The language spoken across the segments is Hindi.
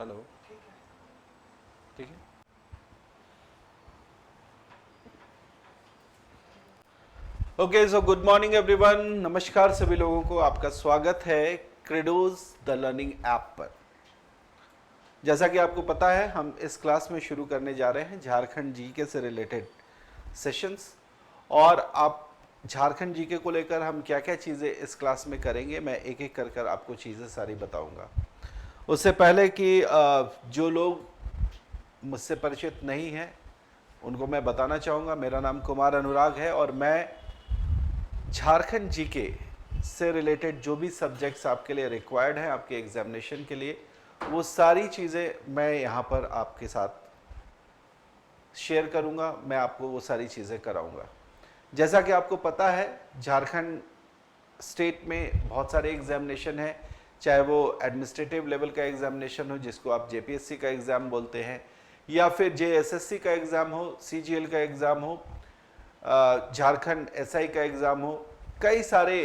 हेलो। ठीक है। Okay, so good morning everyone. नमस्कार सभी लोगों को, आपका स्वागत है क्रेडोज द लर्निंग ऐप पर। जैसा कि आपको पता है, हम इस क्लास में शुरू करने जा रहे हैं झारखंड जीके से रिलेटेड सेशंस। और आप झारखंड जीके को लेकर हम क्या क्या चीज़ें इस क्लास में करेंगे, मैं एक एक कर कर आपको चीज़ें सारी बताऊंगा। उससे पहले कि जो लोग मुझसे परिचित नहीं हैं उनको मैं बताना चाहूँगा, मेरा नाम कुमार अनुराग है और मैं झारखंड जीके से रिलेटेड जो भी सब्जेक्ट्स आपके लिए रिक्वायर्ड हैं आपके एग्जामिनेशन के लिए, वो सारी चीज़ें मैं यहाँ पर आपके साथ शेयर करूँगा, मैं आपको वो सारी चीज़ें कराऊँगा। जैसा कि आपको पता है, झारखंड स्टेट में बहुत सारे एग्जामिनेशन हैं, चाहे वो एडमिनिस्ट्रेटिव लेवल का एग्जामिनेशन हो जिसको आप जेपीएससी का एग्ज़ाम बोलते हैं, या फिर जेएसएससी का एग्ज़ाम हो, सीजीएल का एग्ज़ाम हो, झारखंड एसआई का एग्ज़ाम हो। कई सारे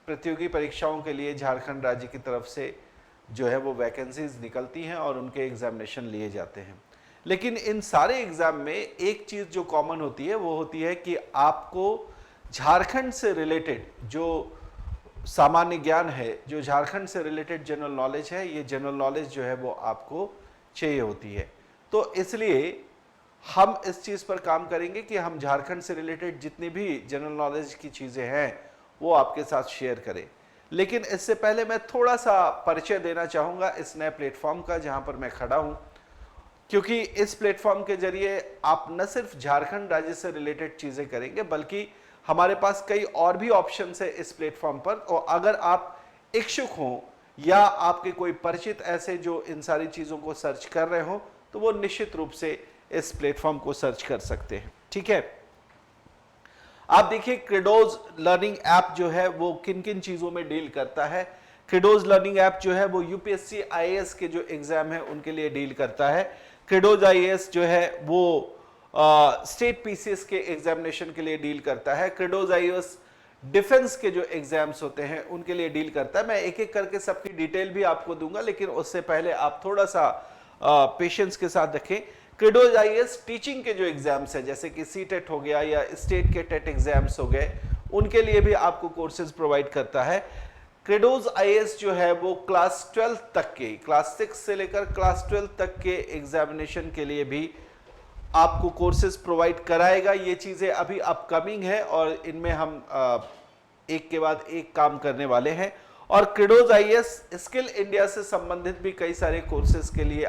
प्रतियोगी परीक्षाओं के लिए झारखंड राज्य की तरफ से जो है वो वैकेंसीज निकलती हैं और उनके एग्जामिनेशन लिए जाते हैं। लेकिन इन सारे एग्ज़ाम में एक चीज़ जो कॉमन होती है वो होती है कि आपको झारखंड से रिलेटेड जो सामान्य ज्ञान है, जो झारखंड से रिलेटेड जनरल नॉलेज है, ये जनरल नॉलेज जो है वो आपको चाहिए होती है। तो इसलिए हम इस चीज़ पर काम करेंगे कि हम झारखंड से रिलेटेड जितनी भी जनरल नॉलेज की चीज़ें हैं वो आपके साथ शेयर करें। लेकिन इससे पहले मैं थोड़ा सा परिचय देना चाहूँगा इस नए प्लेटफॉर्म का जहाँ पर मैं खड़ा हूँ, क्योंकि इस प्लेटफॉर्म के जरिए आप न सिर्फ झारखंड राज्य से रिलेटेड चीज़ें करेंगे बल्कि हमारे पास कई और भी ऑप्शंस है इस प्लेटफॉर्म पर। और अगर आप इच्छुक हों या आपके कोई परिचित ऐसे जो इन सारी चीज़ों को सर्च कर रहे हो, तो वो निश्चित रूप से इस प्लेटफॉर्म को सर्च कर सकते हैं। ठीक है, आप देखिए क्रेडोज लर्निंग ऐप जो है वो किन किन चीज़ों में डील करता है। क्रेडोज लर्निंग ऐप जो है वो यूपीएससी आईएएस के जो एग्जाम है उनके लिए डील करता है। क्रेडोज आईएएस जो है वो स्टेट पीसीएस के एग्जामिनेशन के लिए डील करता है। क्रेडोज आईएएस डिफेंस के जो एग्जाम्स होते हैं उनके लिए डील करता है। मैं एक एक करके सबकी डिटेल भी आपको दूंगा, लेकिन उससे पहले आप थोड़ा सा पेशेंस के साथ रखें। क्रेडोज आईएएस टीचिंग के जो एग्जाम्स हैं जैसे कि सीटेट हो गया या स्टेट के टेट एग्जाम्स हो गए, उनके लिए भी आपको कोर्सेज प्रोवाइड करता है। क्रेडोज आईएएस जो है वो क्लास 12 तक के, क्लास 6 से लेकर क्लास 12 तक के एग्जामिनेशन के लिए भी आपको कोर्सेज प्रोवाइड कराएगा। ये चीज़ें अभी अपकमिंग है और इनमें हम एक के बाद एक काम करने वाले हैं। और क्रेडोज आईएएस स्किल इंडिया से संबंधित भी कई सारे कोर्सेज के लिए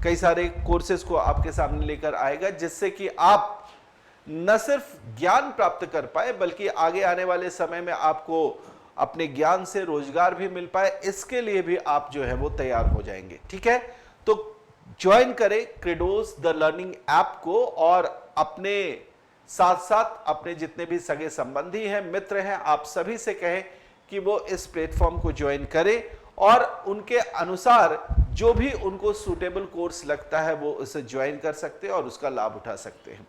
कई सारे कोर्सेज को आपके सामने लेकर आएगा, जिससे कि आप न सिर्फ ज्ञान प्राप्त कर पाए बल्कि आगे आने वाले समय में आपको अपने ज्ञान से रोजगार भी मिल पाए, इसके लिए भी आप जो है वो तैयार हो जाएंगे। ठीक है, तो ज्वाइन करें क्रेडोज द लर्निंग ऐप को और अपने साथ साथ अपने जितने भी सगे संबंधी हैं, मित्र हैं, आप सभी से कहें कि वो इस प्लेटफॉर्म को ज्वाइन करें और उनके अनुसार जो भी उनको सूटेबल कोर्स लगता है वो उसे ज्वाइन कर सकते हैं और उसका लाभ उठा सकते हैं।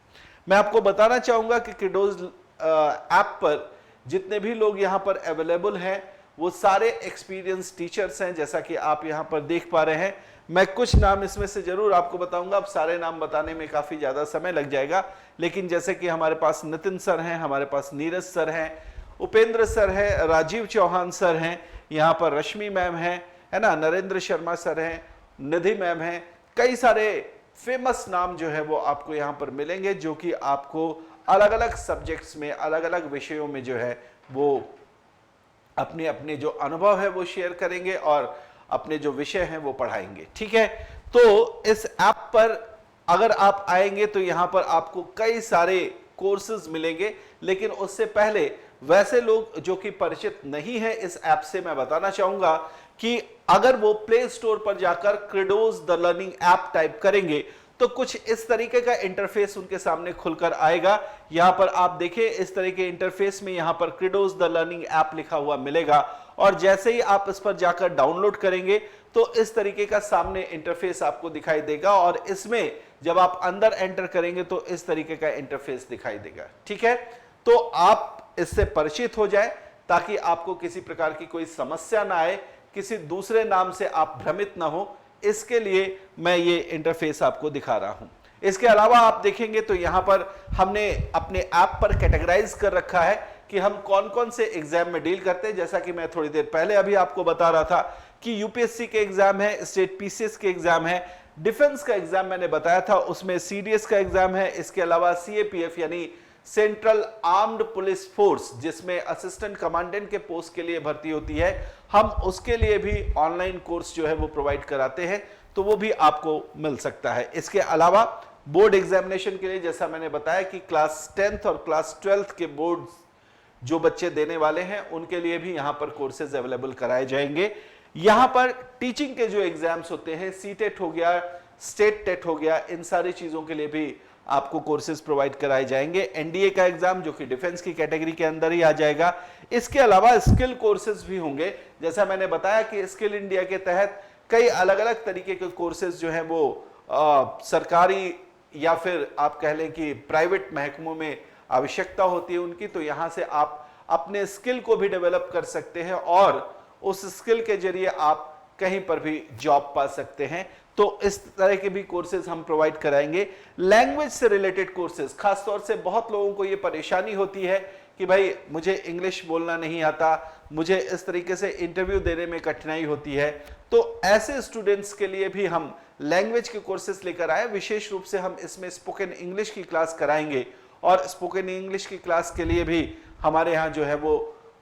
मैं आपको बताना चाहूंगा कि क्रेडोज ऐप पर जितने भी लोग यहाँ पर अवेलेबल हैं वो सारे एक्सपीरियंस टीचर्स हैं, जैसा कि आप यहाँ पर देख पा रहे हैं। मैं कुछ नाम इसमें से जरूर आपको बताऊंगा, अब सारे नाम बताने में काफी ज्यादा समय लग जाएगा, लेकिन जैसे कि हमारे पास नितिन सर हैं, हमारे पास नीरज सर हैं, उपेंद्र सर हैं, राजीव चौहान सर हैं, यहाँ पर रश्मि मैम है ना, नरेंद्र शर्मा सर हैं, निधि मैम हैं, कई सारे फेमस नाम जो है वो आपको यहाँ पर मिलेंगे, जो कि आपको अलग अलग सब्जेक्ट्स में, अलग अलग विषयों में जो है वो अपने अपने जो अनुभव है वो शेयर करेंगे और अपने जो विषय हैं वो पढ़ाएंगे। ठीक है, तो इस ऐप पर अगर आप आएंगे तो यहाँ पर आपको कई सारे कोर्सेज मिलेंगे, लेकिन उससे पहले वैसे लोग जो कि परिचित नहीं है इस ऐप से, मैं बताना चाहूंगा कि अगर वो प्ले स्टोर पर जाकर क्रेडोज द लर्निंग ऐप टाइप करेंगे तो कुछ इस तरीके का इंटरफेस उनके सामने खुलकर आएगा। यहां पर आप देखें, इस तरह के इंटरफेस में यहां पर क्रेडोज द लर्निंग ऐप लिखा हुआ मिलेगा और जैसे ही आप इस पर जाकर डाउनलोड करेंगे तो इस तरीके का सामने इंटरफेस आपको दिखाई देगा और इसमें जब आप अंदर एंटर करेंगे तो इस तरीके का इंटरफेस दिखाई देगा। ठीक है, तो आप इससे परिचित हो जाए ताकि आपको किसी प्रकार की कोई समस्या ना आए, किसी दूसरे नाम से आप भ्रमित ना हो इसके लिए मैं ये इंटरफेस आपको दिखा रहा हूं। इसके अलावा आप देखेंगे तो यहां पर हमने अपने ऐप पर कैटेगराइज कर रखा है कि हम कौन कौन से एग्जाम में डील करते हैं। जैसा कि मैं थोड़ी देर पहले अभी आपको बता रहा था कि यूपीएससी के एग्जाम है, स्टेट पीसीएस के एग्जाम है, डिफेंस का एग्जाम मैंने बताया था, उसमें सीडीएस का एग्जाम है, इसके अलावा सीएपीएफ यानी सेंट्रल आर्म्ड पुलिस फोर्स जिसमें असिस्टेंट कमांडेंट के पोस्ट के लिए भर्ती होती है, हम उसके लिए भी ऑनलाइन कोर्स जो है वो प्रोवाइड कराते हैं, तो वो भी आपको मिल सकता है। इसके अलावा बोर्ड एग्जामिनेशन के लिए जैसा मैंने बताया कि क्लास 10th और क्लास 12th के बोर्ड जो बच्चे देने वाले हैं उनके लिए भी यहां पर कोर्सेज अवेलेबल कराए जाएंगे। यहां पर टीचिंग के जो एग्जाम्स होते हैं, सीटेट हो गया, स्टेट टेट हो गया, इन सारी चीजों के लिए भी आपको कोर्सेज प्रोवाइड कराए जाएंगे। एनडीए का एग्जाम जो कि डिफेंस की कैटेगरी के अंदर ही आ जाएगा। इसके अलावा स्किल कोर्सेज भी होंगे। जैसा मैंने बताया कि स्किल इंडिया के तहत कई अलग अलग तरीके के कोर्सेज जो हैं वो सरकारी या फिर आप कह लें कि प्राइवेट महकमों में आवश्यकता होती है उनकी, तो यहां से आप अपने स्किल को भी डेवलप कर सकते हैं और उस स्किल के जरिए आप कहीं पर भी जॉब पा सकते हैं। तो इस तरह के भी कोर्सेज हम प्रोवाइड कराएंगे। लैंग्वेज से रिलेटेड कोर्सेज, खासतौर से बहुत लोगों को ये परेशानी होती है कि भाई मुझे इंग्लिश बोलना नहीं आता, मुझे इस तरीके से इंटरव्यू देने में कठिनाई होती है, तो ऐसे स्टूडेंट्स के लिए भी हम लैंग्वेज के कोर्सेज लेकर आए। विशेष रूप से हम इसमें स्पोकन इंग्लिश की क्लास कराएंगे और स्पोकन इंग्लिश की क्लास के लिए भी हमारे यहाँ जो है वो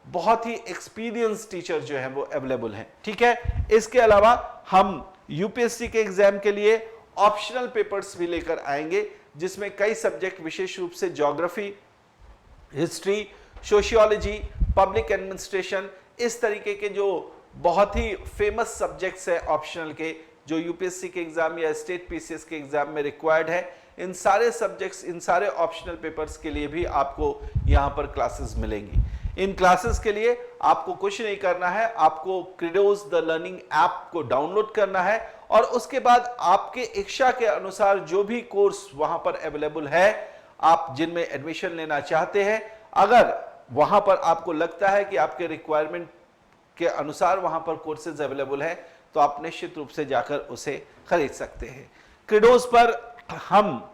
बहुत ही एक्सपीरियंस टीचर जो है वो अवेलेबल हैं। ठीक है, इसके अलावा हम यूपीएससी के एग्जाम के लिए ऑप्शनल पेपर्स भी लेकर आएंगे जिसमें कई सब्जेक्ट, विशेष रूप से geography, history, sociology, public administration, इस तरीके के जो बहुत ही फेमस सब्जेक्ट्स हैं ऑप्शनल के, जो यूपीएससी के एग्जाम या स्टेट पीसीएस के एग्जाम में रिक्वायर्ड है, इन सारे सब्जेक्ट्स, इन सारे ऑप्शनल पेपर्स के लिए भी आपको यहां पर क्लासेस मिलेंगी। इन क्लासेस के लिए आपको कुछ नहीं करना है, आपको क्रिडोज द लर्निंग ऐप को डाउनलोड करना है और उसके बाद आपके इच्छा के अनुसार जो भी कोर्स वहां पर अवेलेबल है, आप जिनमें एडमिशन लेना चाहते हैं, अगर वहां पर आपको लगता है कि आपके रिक्वायरमेंट के अनुसार वहां पर कोर्सेज अवेलेबल है, तो आप निश्चित रूप से जाकर उसे खरीद सकते हैं। क्रिडोज पर हम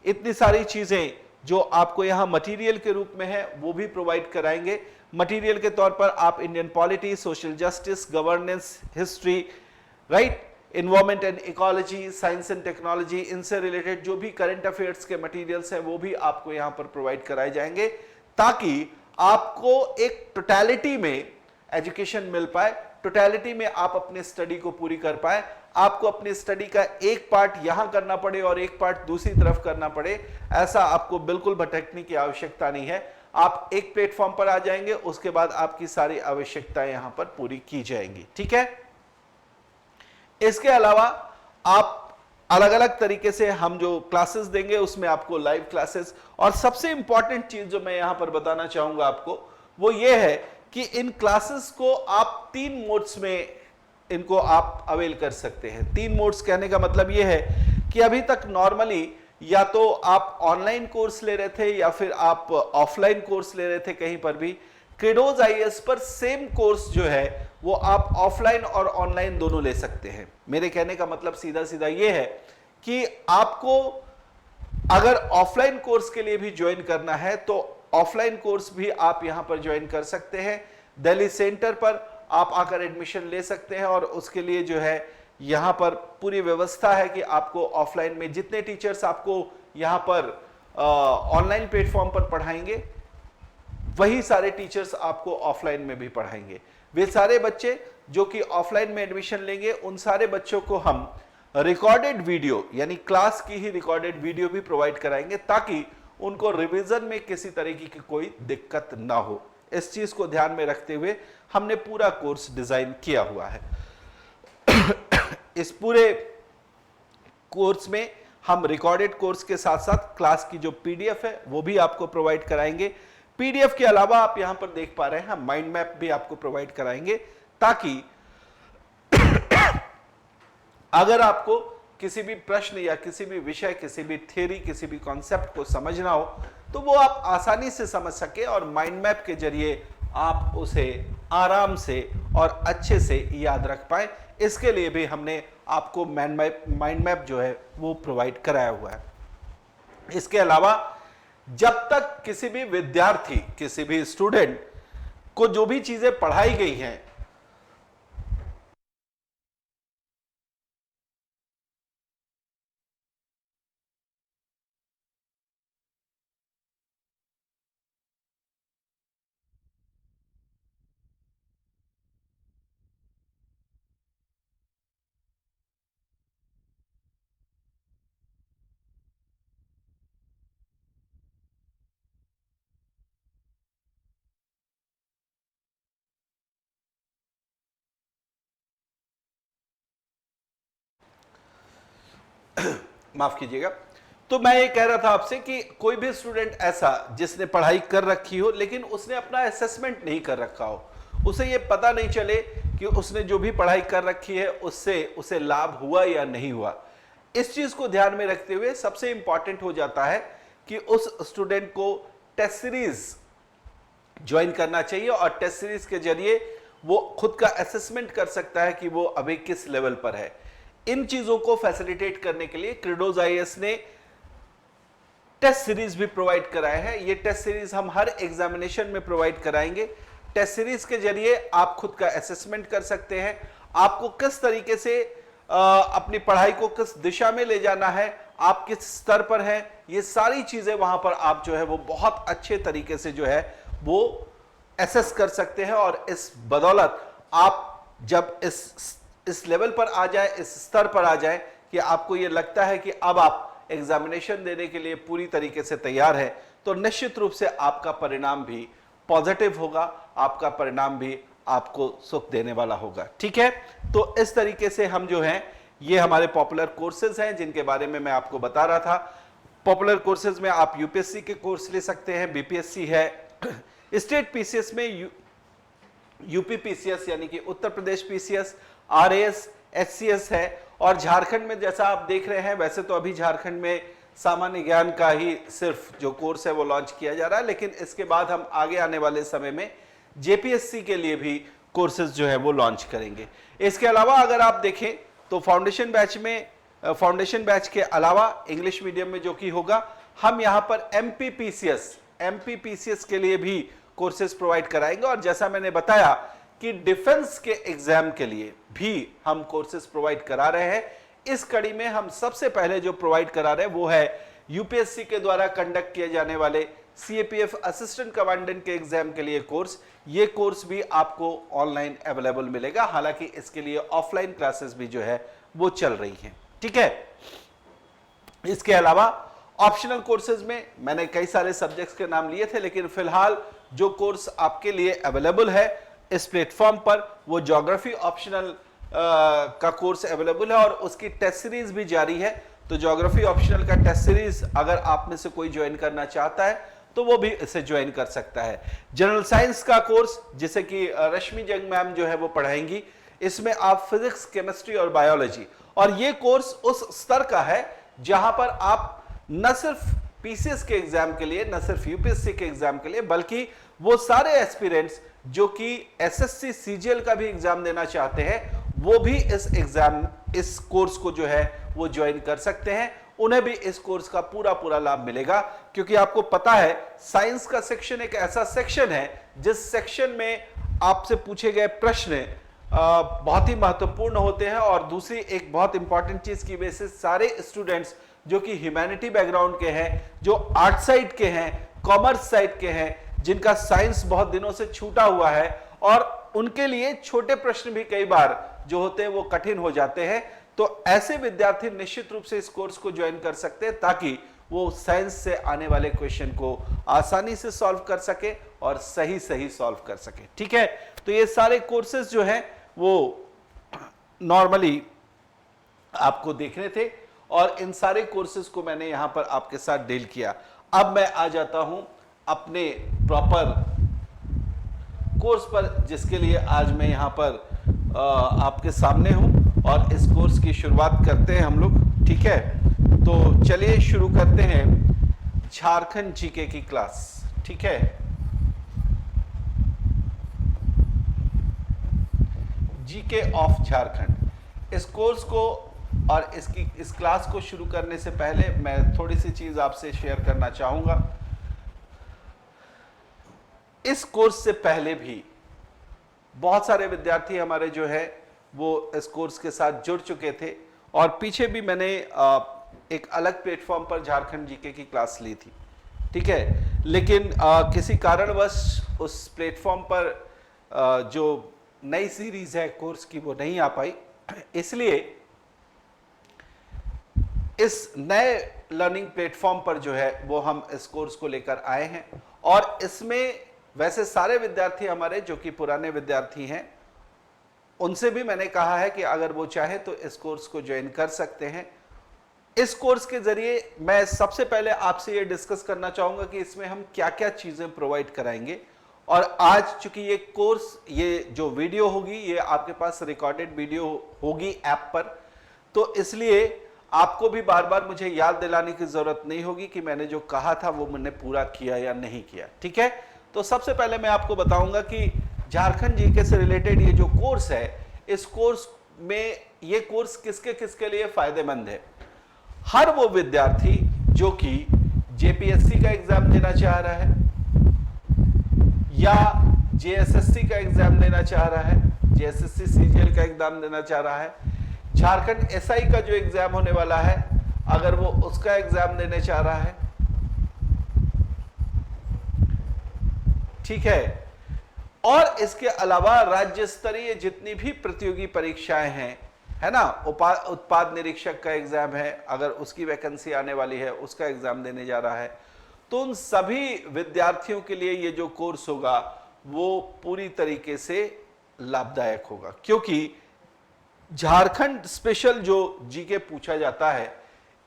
इतनी सारी चीजें जो आपको यहां मटेरियल के रूप में है वो भी प्रोवाइड कराएंगे। मटेरियल के तौर पर आप Indian polity, social justice, governance, history, right, environment and ecology, science and technology, इनसे रिलेटेड जो भी करंट अफेयर्स के मटेरियल्स हैं वो भी आपको यहां पर प्रोवाइड कराए जाएंगे ताकि आपको एक टोटलिटी में एजुकेशन मिल पाए, टोटलिटी में आप अपने स्टडी को पूरी कर पाए। आपको अपनी स्टडी का एक पार्ट यहां करना पड़े और एक पार्ट दूसरी तरफ करना पड़े, ऐसा आपको बिल्कुल भटकने की आवश्यकता नहीं है। आप एक प्लेटफॉर्म पर आ जाएंगे, उसके बाद आपकी सारी आवश्यकताएं यहां पर पूरी की जाएंगी। ठीक है, इसके अलावा आप अलग अलग तरीके से हम जो क्लासेस देंगे उसमें आपको लाइव क्लासेस, और सबसे इंपॉर्टेंट चीज जो मैं यहां पर बताना चाहूंगा आपको वो ये है कि इन क्लासेस को आप 3 मोड्स में इनको आप अवेल कर सकते हैं। 3 मोड्स कहने का मतलब ये है कि अभी तक नॉर्मली या तो आप ऑनलाइन कोर्स ले रहे थे या फिर आप ऑफलाइन कोर्स ले रहे थे कहीं पर भी। क्रिडोज आईएएस पर सेम कोर्स जो है वो आप ऑफलाइन और ऑनलाइन दोनों ले सकते हैं। मेरे कहने का मतलब सीधा सीधा ये है कि आपको अगर ऑफलाइन कोर्स के लिए भी ज्वाइन करना है तो ऑफलाइन कोर्स भी आप यहां पर ज्वाइन कर सकते हैं। दिल्ली सेंटर पर आप आकर एडमिशन ले सकते हैं और उसके लिए जो है यहां पर पूरी व्यवस्था है कि आपको ऑफलाइन में जितने टीचर्स आपको यहां पर ऑनलाइन प्लेटफॉर्म पर पढ़ाएंगे वही सारे टीचर्स आपको ऑफलाइन में भी पढ़ाएंगे। वे सारे बच्चे जो कि ऑफलाइन में एडमिशन लेंगे उन सारे बच्चों को हम रिकॉर्डेड वीडियो यानी क्लास की ही रिकॉर्डेड वीडियो भी प्रोवाइड कराएंगे ताकि उनको रिवीजन में किसी तरीके की कोई दिक्कत ना हो। इस चीज को ध्यान में रखते हुए हमने पूरा कोर्स डिजाइन किया हुआ है। इस पूरे कोर्स में हम रिकॉर्डेड कोर्स के साथ साथ क्लास की जो पीडीएफ है वो भी आपको प्रोवाइड कराएंगे। पीडीएफ के अलावा आप यहां पर देख पा रहे हैं हम माइंड मैप भी आपको प्रोवाइड कराएंगे ताकि अगर आपको किसी भी प्रश्न या किसी भी विषय, किसी भी थ्योरी, किसी भी कॉन्सेप्ट को समझना हो तो वो आप आसानी से समझ सके और माइंड मैप के जरिए आप उसे आराम से और अच्छे से याद रख पाए। इसके लिए भी हमने आपको माइंड मैप जो है वो प्रोवाइड कराया हुआ है। इसके अलावा जब तक किसी भी विद्यार्थी, किसी भी स्टूडेंट को जो भी चीजें पढ़ाई गई हैं, माफ कीजिएगा, तो मैं ये कह रहा था आपसे कि कोई भी स्टूडेंट ऐसा जिसने पढ़ाई कर रखी हो लेकिन उसने अपना असेसमेंट नहीं कर रखा हो, उसे ये पता नहीं चले कि उसने जो भी पढ़ाई कर रखी है उससे उसे लाभ हुआ या नहीं हुआ, इस चीज को ध्यान में रखते हुए सबसे इंपॉर्टेंट हो जाता है कि उस स्टूडेंट को टेस्ट सीरीज ज्वाइन करना चाहिए और टेस्ट सीरीज के जरिए वो खुद का असेसमेंट कर सकता है कि वो अभी किस लेवल पर है। इन चीजों को फैसिलिटेट करने के लिए क्रेडोज आईएएस ने टेस्ट सीरीज भी प्रोवाइड कराया है। ये टेस्ट सीरीज हम हर एग्जामिनेशन में प्रोवाइड कराएंगे। टेस्ट सीरीज के जरिए आप खुद का असेसमेंट कर सकते हैं, आपको किस तरीके से अपनी पढ़ाई को किस दिशा में ले जाना है, आप किस स्तर पर हैं, ये सारी चीजें वहां पर आप जो है वो बहुत अच्छे तरीके से जो है वो एसेस कर सकते हैं। और इस बदौलत आप जब इस लेवल पर आ जाए, इस स्तर पर आ जाए कि आपको ये लगता है कि अब आप एग्जामिनेशन देने के लिए पूरी तरीके से तैयार है, तो निश्चित रूप से आपका परिणाम भी पॉजिटिव होगा, आपका परिणाम भी आपको सुख देने वाला होगा। ठीक है, तो इस तरीके से हम जो हैं ये हमारे पॉपुलर कोर्सेज हैं जिनके बारे में मैं आपको बता रहा था। पॉपुलर कोर्सेज में आप यूपीएससी के कोर्स ले सकते हैं, बीपीएससी है, स्टेट पीसीएस में यूपी पीसीएस यानी कि Uttar Pradesh PCS, RAS, HCS है, और झारखंड में जैसा आप देख रहे हैं, वैसे तो अभी झारखंड में सामान्य ज्ञान का ही सिर्फ जो कोर्स है वो लॉन्च किया जा रहा है, लेकिन इसके बाद हम आगे आने वाले समय में जेपीएससी के लिए भी कोर्सेज जो है वो लॉन्च करेंगे। इसके अलावा अगर आप देखें तो फाउंडेशन बैच के अलावा इंग्लिश मीडियम में जो कि होगा, हम यहां पर एमपीपीसीएस के लिए भी कोर्सेज प्रोवाइड कराएंगे। और जैसा मैंने बताया कि डिफेंस के एग्जाम के लिए भी हम कोर्सेज प्रोवाइड करा रहे हैं। इस कड़ी में हम सबसे पहले जो प्रोवाइड करा रहे हैं वो है यूपीएससी के द्वारा कंडक्ट किए जाने वाले सीएपीएफ असिस्टेंट कमांडेंट के एग्जाम के लिए कोर्स। ये कोर्स भी आपको ऑनलाइन अवेलेबल मिलेगा, हालांकि इसके लिए ऑफलाइन क्लासेस भी जो है वो चल रही हैं। ठीक है, इसके अलावा ऑप्शनल कोर्सेज में मैंने कई सारे सब्जेक्ट्स के नाम लिए थे, लेकिन फिलहाल जो कोर्स आपके लिए अवेलेबल है इस प्लेटफॉर्म पर वो ज्योग्राफी ऑप्शनल का कोर्स अवेलेबल है और उसकी टेस्ट सीरीज भी जारी है। तो ज्योग्राफी ऑप्शनल का टेस्ट सीरीज अगर आप में से कोई ज्वाइन करना चाहता है तो वो भी इसे ज्वाइन कर सकता है। जनरल साइंस का कोर्स जिसे कि रश्मि जंग मैम जो है वो पढ़ाएंगी, इसमें आप फिजिक्स, केमिस्ट्री और बायोलॉजी, और ये कोर्स उस स्तर का है जहां पर आप न सिर्फ पीसीएस के एग्जाम के लिए, न सिर्फ यूपीएससी के एग्जाम के लिए, बल्कि वो सारे एस्पिरेंट्स जो कि एसएससी सीजीएल का भी एग्जाम देना चाहते हैं वो भी इस कोर्स को जो है वो ज्वाइन कर सकते हैं। उन्हें भी इस कोर्स का पूरा लाभ मिलेगा, क्योंकि आपको पता है साइंस का सेक्शन एक ऐसा सेक्शन है जिस सेक्शन में आपसे पूछे गए प्रश्न बहुत ही महत्वपूर्ण होते हैं। और दूसरी एक बहुत इंपॉर्टेंट चीज की वजह से सारे स्टूडेंट्स जो कि ह्यूमैनिटी बैकग्राउंड के हैं, जो आर्ट साइड के हैं, कॉमर्स साइड के हैं, जिनका साइंस बहुत दिनों से छूटा हुआ है, और उनके लिए छोटे प्रश्न भी कई बार जो होते हैं वो कठिन हो जाते हैं, तो ऐसे विद्यार्थी निश्चित रूप से इस कोर्स को ज्वाइन कर सकते हैं ताकि वो साइंस से आने वाले क्वेश्चन को आसानी से सॉल्व कर सके और सही सॉल्व कर सके। ठीक है, तो ये सारे कोर्सेज जो हैं वो नॉर्मली आपको देखने थे और इन सारे कोर्सेज को मैंने यहां पर आपके साथ डील किया। अब मैं आ जाता हूं अपने प्रॉपर कोर्स पर, जिसके लिए आज मैं यहां पर आपके सामने हूं, और इस कोर्स की शुरुआत करते हैं हम लोग। ठीक है, तो चलिए शुरू करते हैं झारखंड जीके की क्लास। ठीक है, जीके ऑफ झारखंड। इस कोर्स को और इस क्लास को शुरू करने से पहले मैं थोड़ी सी चीज आपसे शेयर करना चाहूंगा। इस कोर्स से पहले भी बहुत सारे विद्यार्थी हमारे जो है वो इस कोर्स के साथ जुड़ चुके थे, और पीछे भी मैंने एक अलग प्लेटफॉर्म पर झारखंड जीके की क्लास ली थी, ठीक है। लेकिन किसी कारणवश उस प्लेटफॉर्म पर जो नई सीरीज है कोर्स की वो नहीं आ पाई, इसलिए इस नए लर्निंग प्लेटफॉर्म पर जो है वो हम इस कोर्स को लेकर आए हैं। और इसमें वैसे सारे विद्यार्थी हमारे जो कि पुराने विद्यार्थी हैं, उनसे भी मैंने कहा है कि अगर वो चाहे तो इस कोर्स को ज्वाइन कर सकते हैं। इस कोर्स के जरिए मैं सबसे पहले आपसे ये डिस्कस करना चाहूंगा कि इसमें हम क्या क्या चीजें प्रोवाइड कराएंगे। और आज चूंकि ये कोर्स, ये जो वीडियो होगी ये आपके पास रिकॉर्डेड वीडियो होगी ऐप पर, तो इसलिए आपको भी बार बार मुझे याद दिलाने की जरूरत नहीं होगी कि मैंने जो कहा था वो मैंने पूरा किया या नहीं किया, ठीक है। तो सबसे पहले मैं आपको बताऊंगा कि झारखंड जीके से रिलेटेड ये जो कोर्स है, इस कोर्स में ये कोर्स किसके किसके लिए फायदेमंद है। हर वो विद्यार्थी जो कि जेपीएससी का एग्जाम देना चाह रहा है या जेएसएससी का एग्जाम देना चाह रहा है, जेएसएससी सीजीएल का एग्जाम देना चाह रहा है, झारखंड एसआई का जो एग्जाम होने वाला है अगर वो उसका एग्जाम देने चाह रहा है, ठीक है। और इसके अलावा राज्य स्तरीय जितनी भी प्रतियोगी परीक्षाएं हैं, है ना, उत्पाद निरीक्षक का एग्जाम है, अगर उसकी वैकेंसी आने वाली है उसका एग्जाम देने जा रहा है, तो उन सभी विद्यार्थियों के लिए ये जो कोर्स होगा वो पूरी तरीके से लाभदायक होगा। क्योंकि झारखंड स्पेशल जो जीके पूछा जाता है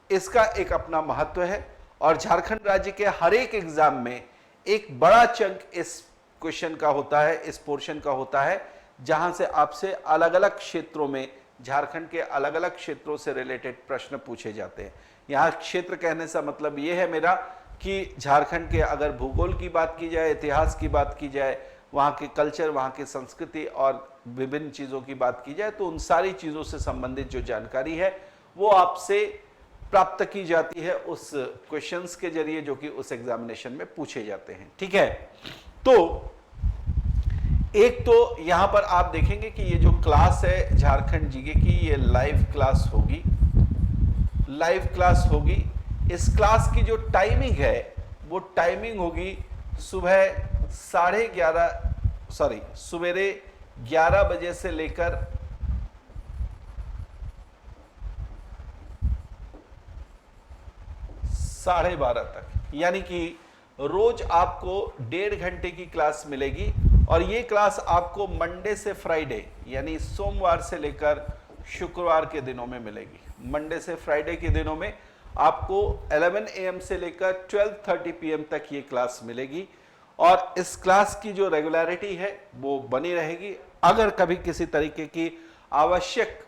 इसका एक अपना महत्व है, और झारखंड राज्य के हर एक एग्जाम में एक बड़ा चंक इस क्वेश्चन का होता है, इस पोर्शन का होता है, जहां से आपसे अलग अलग क्षेत्रों में, झारखंड के अलग अलग क्षेत्रों से रिलेटेड प्रश्न पूछे जाते हैं। यहां क्षेत्र कहने से मतलब यह है मेरा कि झारखंड के अगर भूगोल की बात की जाए, इतिहास की बात की जाए, वहाँ के कल्चर, वहाँ की संस्कृति और विभिन्न चीज़ों की बात की जाए, तो उन सारी चीज़ों से संबंधित जो जानकारी है वो आपसे प्राप्त की जाती है उस क्वेश्चंस के जरिए जो कि उस एग्जामिनेशन में पूछे जाते हैं, ठीक है। तो एक तो यहां पर आप देखेंगे कि ये जो क्लास है झारखंड जीके की, ये लाइव क्लास होगी, लाइव क्लास होगी। इस क्लास की जो टाइमिंग है वो टाइमिंग होगी सवेरे 11 बजे से लेकर 12:30 तक, यानी कि रोज आपको 1.5 घंटे की क्लास मिलेगी। और ये क्लास आपको मंडे से फ्राइडे यानी सोमवार से लेकर शुक्रवार के दिनों में मिलेगी। मंडे से फ्राइडे के दिनों में आपको 11 AM से लेकर 12:30 PM तक ये क्लास मिलेगी। और इस क्लास की जो रेगुलरिटी है वो बनी रहेगी। अगर कभी किसी तरीके की आवश्यक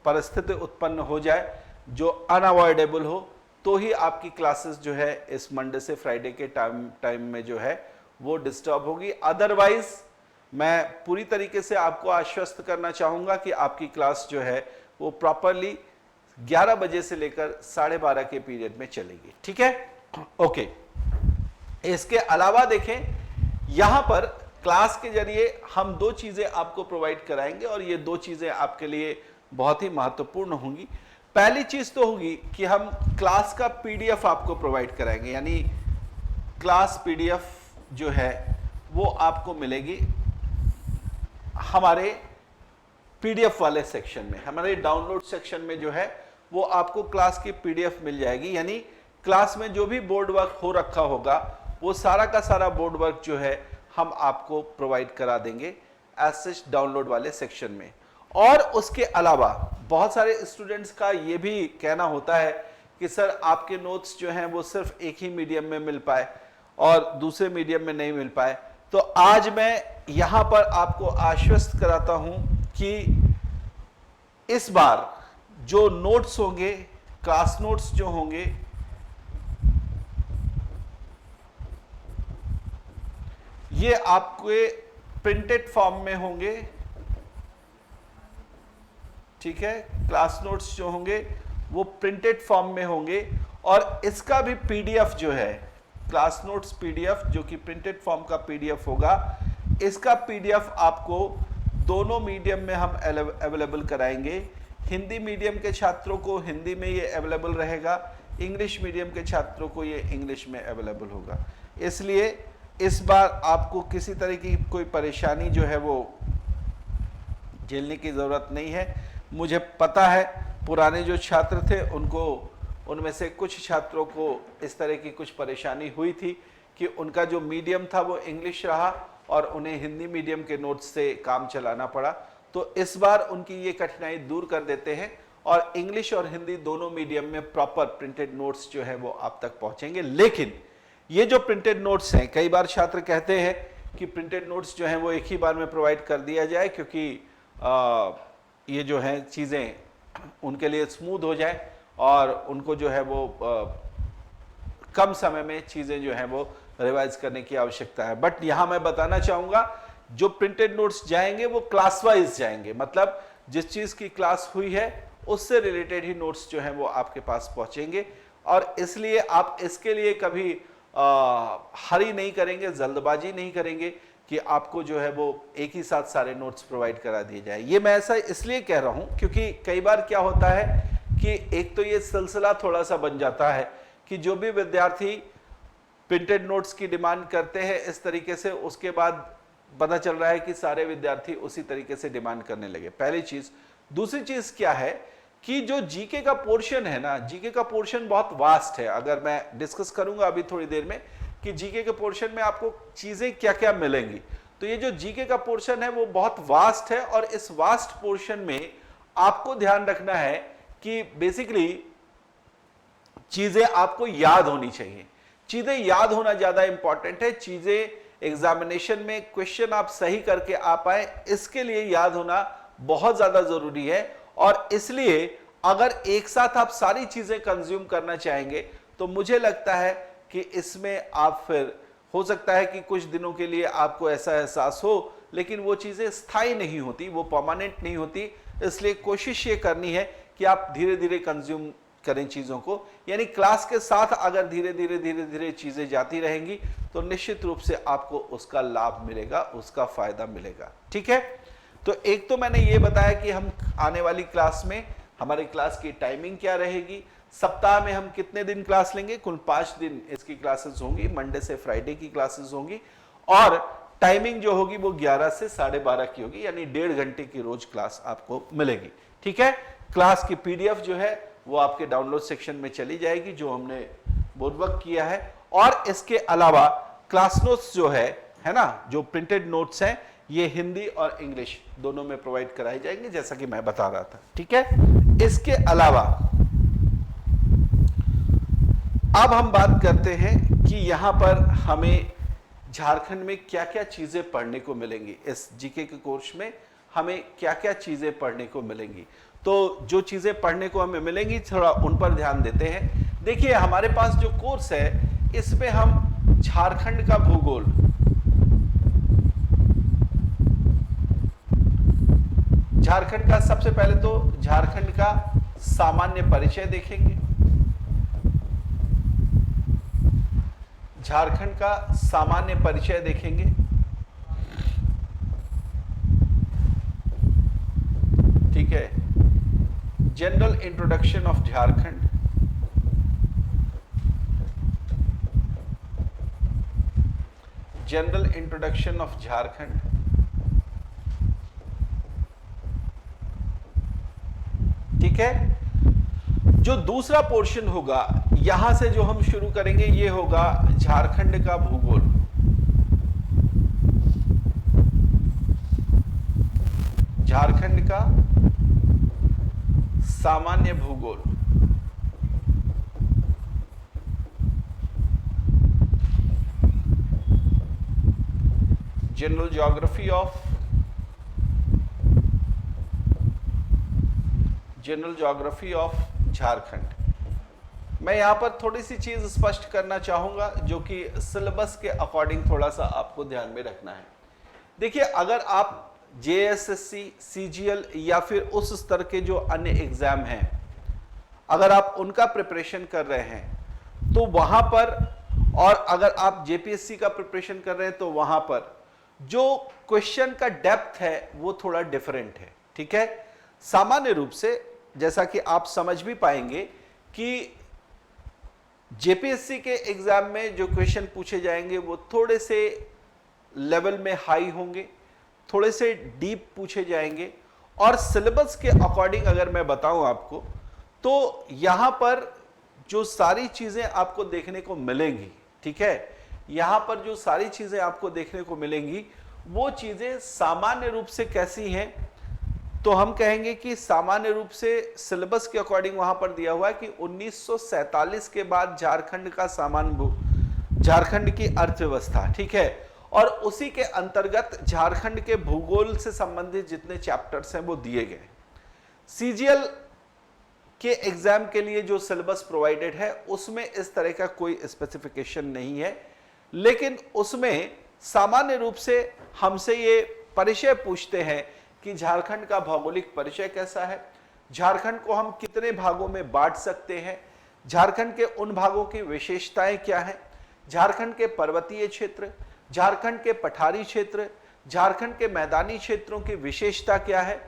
परिस्थिति उत्पन्न हो जाए जो अनअवॉइडेबल हो, तो ही आपकी क्लासेस जो है इस मंडे से फ्राइडे के टाइम में जो है वो डिस्टर्ब होगी। अदरवाइज मैं पूरी तरीके से आपको आश्वस्त करना चाहूंगा कि आपकी क्लास जो है वो प्रॉपरली 11 बजे से लेकर 12:30 के पीरियड में चलेगी, ठीक है, ओके। इसके अलावा देखें, यहां पर क्लास के जरिए हम 2 चीजें आपको प्रोवाइड कराएंगे, और ये 2 चीजें आपके लिए बहुत ही महत्वपूर्ण होंगी। पहली चीज तो होगी कि हम क्लास का पीडीएफ आपको प्रोवाइड कराएंगे, यानी क्लास पीडीएफ जो है वो आपको मिलेगी हमारे पीडीएफ वाले सेक्शन में, हमारे डाउनलोड सेक्शन में जो है वो आपको क्लास की पीडीएफ मिल जाएगी। यानी क्लास में जो भी बोर्ड वर्क हो रखा होगा वो सारा का सारा बोर्ड वर्क जो है हम आपको प्रोवाइड करा देंगे एज सच डाउनलोड वाले सेक्शन में। और उसके अलावा बहुत सारे स्टूडेंट्स का ये भी कहना होता है कि सर आपके नोट्स जो हैं वो सिर्फ एक ही मीडियम में मिल पाए और दूसरे मीडियम में नहीं मिल पाए। तो आज मैं यहां पर आपको आश्वस्त कराता हूं कि इस बार जो नोट्स होंगे, क्लास नोट्स जो होंगे, ये आपके प्रिंटेड फॉर्म में होंगे ठीक है, क्लास नोट्स जो होंगे वो प्रिंटेड फॉर्म में होंगे और इसका भी पीडीएफ जो है, क्लास नोट्स पीडीएफ जो कि प्रिंटेड फॉर्म का पीडीएफ होगा, इसका पीडीएफ आपको दोनों मीडियम में हम अवेलेबल कराएंगे। हिंदी मीडियम के छात्रों को हिंदी में ये अवेलेबल रहेगा, इंग्लिश मीडियम के छात्रों को ये इंग्लिश में अवेलेबल होगा। इसलिए इस बार आपको किसी तरह की कोई परेशानी जो है वो झेलने की ज़रूरत नहीं है। मुझे पता है पुराने जो छात्र थे उनको, उनमें से कुछ छात्रों को इस तरह की कुछ परेशानी हुई थी कि उनका जो मीडियम था वो इंग्लिश रहा और उन्हें हिंदी मीडियम के नोट्स से काम चलाना पड़ा। तो इस बार उनकी ये कठिनाई दूर कर देते हैं और इंग्लिश और हिंदी दोनों मीडियम में प्रॉपर प्रिंटेड नोट्स जो है वो आप तक पहुंचेंगे। लेकिन ये जो प्रिंटेड नोट्स हैं, कई बार छात्र कहते हैं कि प्रिंटेड नोट्स जो हैं वो एक ही बार में प्रोवाइड कर दिया जाए क्योंकि ये जो है चीज़ें उनके लिए स्मूथ हो जाए और उनको जो है वो कम समय में चीज़ें जो हैं वो रिवाइज करने की आवश्यकता है। बट यहाँ मैं बताना चाहूँगा जो प्रिंटेड नोट्स जाएंगे वो क्लास वाइज जाएंगे, मतलब जिस चीज़ की क्लास हुई है उससे रिलेटेड ही नोट्स जो हैं वो आपके पास पहुँचेंगे और इसलिए आप इसके लिए कभी हरी नहीं करेंगे, जल्दबाजी नहीं करेंगे कि आपको जो है वो एक ही साथ सारे नोट्स प्रोवाइड करा दिए जाए। ये मैं ऐसा इसलिए कह रहा हूँ क्योंकि कई बार क्या होता है कि एक तो ये सिलसिला थोड़ा सा बन जाता है कि जो भी विद्यार्थी प्रिंटेड नोट्स की डिमांड करते हैं इस तरीके से, उसके बाद पता चल रहा है कि सारे विद्यार्थी उसी तरीके से डिमांड करने लगे, पहली चीज। दूसरी चीज क्या है कि जो जीके का पोर्शन है ना, जीके का पोर्शन बहुत वास्ट है। अगर मैं डिस्कस करूंगा अभी थोड़ी देर में कि जीके के पोर्शन में आपको चीजें क्या क्या मिलेंगी, तो ये जो जीके का पोर्शन है वो बहुत वास्ट है और इस वास्ट पोर्शन में आपको ध्यान रखना है कि बेसिकली चीजें आपको याद होनी चाहिए। चीजें याद होना ज्यादा इंपॉर्टेंट है। चीजें एग्जामिनेशन में क्वेश्चन आप सही करके आ पाए, इसके लिए याद होना बहुत ज्यादा जरूरी है। और इसलिए अगर एक साथ आप सारी चीजें कंज्यूम करना चाहेंगे तो मुझे लगता है कि इसमें आप फिर हो सकता है कि कुछ दिनों के लिए आपको ऐसा एहसास हो, लेकिन वो चीजें स्थायी नहीं होती, वो परमानेंट नहीं होती। इसलिए कोशिश ये करनी है कि आप धीरे धीरे कंज्यूम करें चीजों को, यानी क्लास के साथ अगर धीरे धीरे चीजें जाती रहेंगी तो निश्चित रूप से आपको उसका लाभ मिलेगा, उसका फायदा मिलेगा। ठीक है, तो एक तो मैंने ये बताया कि हम आने वाली क्लास में हमारी क्लास की टाइमिंग क्या रहेगी, सप्ताह में हम कितने दिन क्लास लेंगे, कुल 5 दिन इसकी क्लासेस होंगी, मंडे से फ्राइडे की क्लासेस होंगी और टाइमिंग जो होगी वो 11 से 12:30 की होगी, यानी 1.5 घंटे की रोज क्लास आपको मिलेगी। ठीक है, क्लास की पीडीएफ जो है वो आपके डाउनलोड सेक्शन में चली जाएगी जो हमने बोर्डवर्क किया है। और इसके अलावा क्लास नोट्स जो है ना, जो प्रिंटेड नोट्स हैं ये हिंदी और इंग्लिश दोनों में प्रोवाइड कराए जाएंगे जैसा कि मैं बता रहा था। ठीक है, इसके अलावा अब हम बात करते हैं कि यहां पर हमें झारखंड में क्या क्या चीजें पढ़ने को मिलेंगी, इस जीके के कोर्स में हमें क्या क्या चीजें पढ़ने को मिलेंगी। तो जो चीजें पढ़ने को हमें मिलेंगी थोड़ा उन पर ध्यान देते हैं। देखिए हमारे पास जो कोर्स है इसमें हम झारखंड का भूगोल, झारखंड का सबसे पहले तो झारखंड का सामान्य परिचय देखेंगे, झारखंड का सामान्य परिचय देखेंगे। ठीक है, general introduction of Jharkhand, general introduction of Jharkhand, ठीक है। जो दूसरा पोर्शन होगा यहां से जो हम शुरू करेंगे ये होगा झारखंड का भूगोल, झारखंड का सामान्य भूगोल, general geography of, general geography of Jharkhand. मैं यहां पर थोड़ी सी चीज स्पष्ट करना चाहूंगा जो कि सिलेबस के अकॉर्डिंग थोड़ा सा आपको ध्यान में रखना है। देखिए अगर आप जेएसएससी, सीजीएल या फिर उस स्तर के जो अन्य एग्जाम हैं, अगर आप उनका प्रिपरेशन कर रहे हैं तो वहां पर, और अगर आप जेपीएससी का प्रिपरेशन कर रहे हैं तो वहां पर जो क्वेश्चन का डेप्थ है वो थोड़ा डिफरेंट है। ठीक है, सामान्य रूप से जैसा कि आप समझ भी पाएंगे कि जेपीएससी के एग्जाम में जो क्वेश्चन पूछे जाएंगे वो थोड़े से लेवल में हाई होंगे, थोड़े से डीप पूछे जाएंगे, और सिलेबस के अकॉर्डिंग अगर मैं बताऊं आपको तो यहां पर जो सारी चीजें आपको देखने को मिलेंगी, ठीक है, यहां पर जो सारी चीजें आपको देखने को मिलेंगी वो चीजें सामान्य रूप से कैसी हैं, तो हम कहेंगे कि सामान्य रूप से सिलेबस के अकॉर्डिंग वहां पर दिया हुआ है कि 1947 के बाद झारखंड का झारखंड की अर्थव्यवस्था, ठीक है, और उसी के अंतर्गत झारखंड के भूगोल से संबंधित जितने चैप्टर्स हैं वो दिए गए। सीजीएल के एग्जाम के लिए जो सिलेबस प्रोवाइडेड है उसमें इस तरह का कोई स्पेसिफिकेशन नहीं है, लेकिन उसमें सामान्य रूप से हमसे ये परिचय पूछते हैं कि झारखंड का भौगोलिक परिचय कैसा है, झारखंड को हम कितने भागों में बांट सकते हैं, झारखंड के उन भागों की विशेषताएं क्या हैं, झारखंड के पर्वतीय क्षेत्र, झारखंड के पठारी क्षेत्र, झारखंड के मैदानी क्षेत्रों की विशेषता क्या है,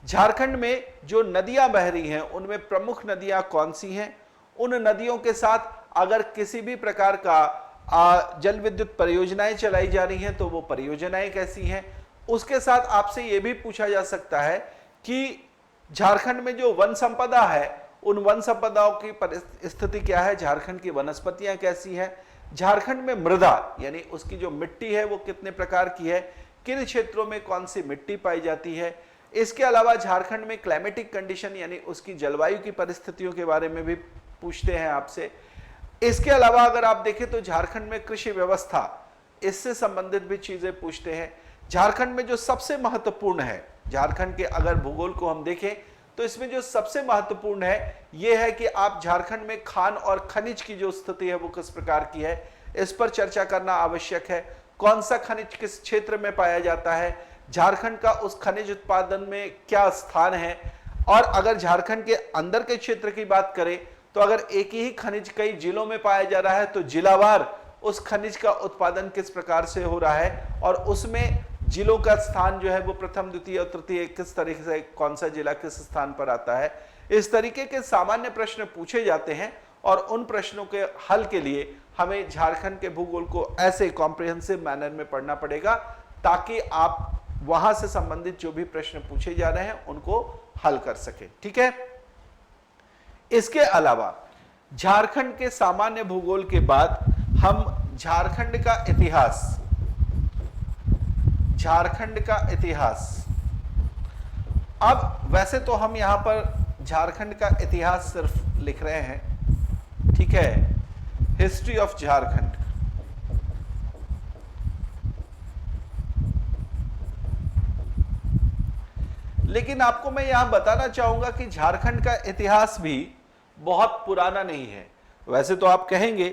झारखंड में जो नदियां बह रही हैं उनमें प्रमुख नदियां कौन सी हैं, उन नदियों के साथ अगर किसी भी प्रकार का जल विद्युत परियोजनाएं चलाई जा रही हैं तो वो परियोजनाएं कैसी हैं। उसके साथ आपसे यह भी पूछा जा सकता है कि झारखंड में जो वन संपदा है उन वन संपदाओं की स्थिति क्या है, झारखंड की वनस्पतियां कैसी हैं, झारखंड में मृदा यानी उसकी जो मिट्टी है वो कितने प्रकार की है, किन क्षेत्रों में कौन सी मिट्टी पाई जाती है। इसके अलावा झारखंड में क्लाइमेटिक कंडीशन यानी उसकी जलवायु की परिस्थितियों के बारे में भी पूछते हैं आपसे। इसके अलावा अगर आप देखें तो झारखंड में कृषि व्यवस्था, इससे संबंधित भी चीजें पूछते हैं। झारखंड में जो सबसे महत्वपूर्ण है, झारखंड के अगर भूगोल को हम देखें तो इसमें जो सबसे महत्वपूर्ण है यह है कि आप झारखंड में खान और खनिज की जो स्थिति है वो किस प्रकार की है, इस पर चर्चा करना आवश्यक है। कौन सा खनिज किस क्षेत्र में पाया जाता है, झारखंड का उस खनिज उत्पादन में क्या स्थान है, और अगर झारखंड के अंदर के क्षेत्र की बात करें तो अगर एक ही खनिज कई जिलों में पाया जा रहा है तो जिलावार उस खनिज का उत्पादन किस प्रकार से हो रहा है, और उसमें जिलों का स्थान जो है वो प्रथम, द्वितीय और तृतीय किस तरीके से, कौन सा जिला किस स्थान पर आता है। इस तरीके के सामान्य प्रश्न पूछे जाते हैं और उन प्रश्नों के हल के लिए हमें झारखंड के भूगोल को ऐसे कॉम्प्रिहेंसिव मैनर में पढ़ना पड़ेगा ताकि आप वहां से संबंधित जो भी प्रश्न पूछे जा रहे हैं उनको हल कर सके। ठीक है, इसके अलावा झारखंड के सामान्य भूगोल के बाद हम झारखंड का इतिहास, झारखंड का इतिहास, अब वैसे तो हम यहां पर झारखंड का इतिहास सिर्फ लिख रहे हैं, ठीक है, हिस्ट्री ऑफ झारखंड, लेकिन आपको मैं यहां बताना चाहूंगा कि झारखंड का इतिहास भी बहुत पुराना नहीं है। वैसे तो आप कहेंगे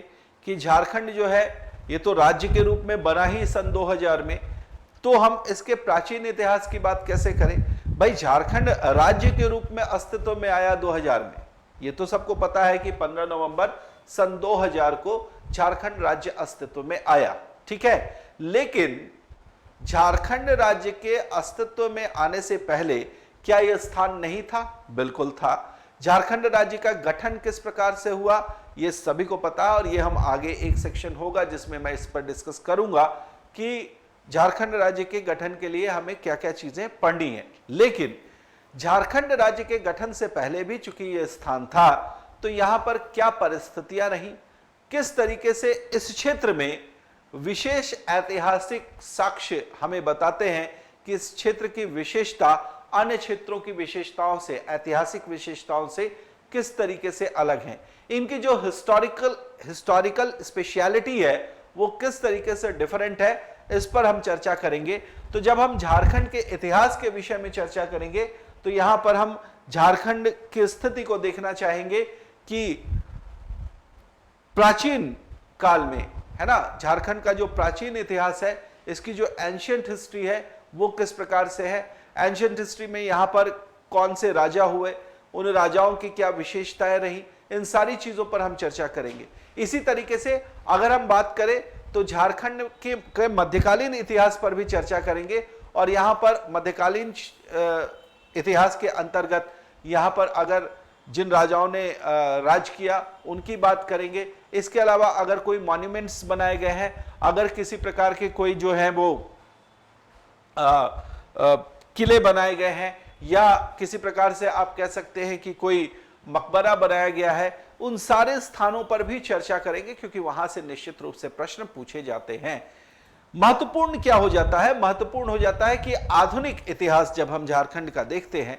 कि झारखंड जो है ये तो राज्य के रूप में बना ही सन 2000 में, तो हम इसके प्राचीन इतिहास की बात कैसे करें। भाई झारखंड राज्य के रूप में अस्तित्व में आया 2000 में, ये तो सबको पता है कि 15 नवंबर सन 2000 को झारखंड राज्य अस्तित्व में आया, ठीक है। लेकिन झारखंड राज्य के अस्तित्व में आने से पहले क्या यह स्थान नहीं था? बिल्कुल था। झारखंड राज्य का गठन किस प्रकार से हुआ यह सभी को पता है, और यह हम आगे एक सेक्शन होगा जिसमें मैं इस पर डिस्कस करूंगा कि झारखंड राज्य के गठन के लिए हमें क्या क्या चीजें पढ़नी है। लेकिन झारखंड राज्य के गठन से पहले भी चूंकि यह स्थान था, तो यहां पर क्या परिस्थितियां रही, किस तरीके से इस क्षेत्र में विशेष ऐतिहासिक साक्ष्य हमें बताते हैं कि इस क्षेत्र की विशेषता अन्य क्षेत्रों की विशेषताओं से, ऐतिहासिक विशेषताओं से किस तरीके से अलग है, इनकी जो हिस्टोरिकल स्पेशलिटी है वो किस तरीके से डिफरेंट है, इस पर हम चर्चा करेंगे। तो जब हम झारखंड के इतिहास के विषय में चर्चा करेंगे तो यहां पर हम झारखंड की स्थिति को देखना चाहेंगे कि प्राचीन काल में, है ना, झारखंड का जो प्राचीन इतिहास है, इसकी जो एंशिएंट हिस्ट्री है वो किस प्रकार से है, एंशिएंट हिस्ट्री में यहाँ पर कौन से राजा हुए, उन राजाओं की क्या विशेषताएं रही, इन सारी चीजों पर हम चर्चा करेंगे। इसी तरीके से अगर हम बात करें तो झारखंड के मध्यकालीन इतिहास पर भी चर्चा करेंगे, और यहां पर मध्यकालीन इतिहास के अंतर्गत यहां पर अगर जिन राजाओं ने राज किया उनकी बात करेंगे। इसके अलावा अगर कोई मॉन्यूमेंट्स बनाए गए हैं, अगर किसी प्रकार के कोई जो है वो किले बनाए गए हैं, या किसी प्रकार से आप कह सकते हैं कि कोई मकबरा बनाया गया है, उन सारे स्थानों पर भी चर्चा करेंगे, क्योंकि वहां से निश्चित रूप से प्रश्न पूछे जाते हैं। महत्वपूर्ण क्या हो जाता है, महत्वपूर्ण हो जाता है कि आधुनिक इतिहास जब हम झारखंड का देखते हैं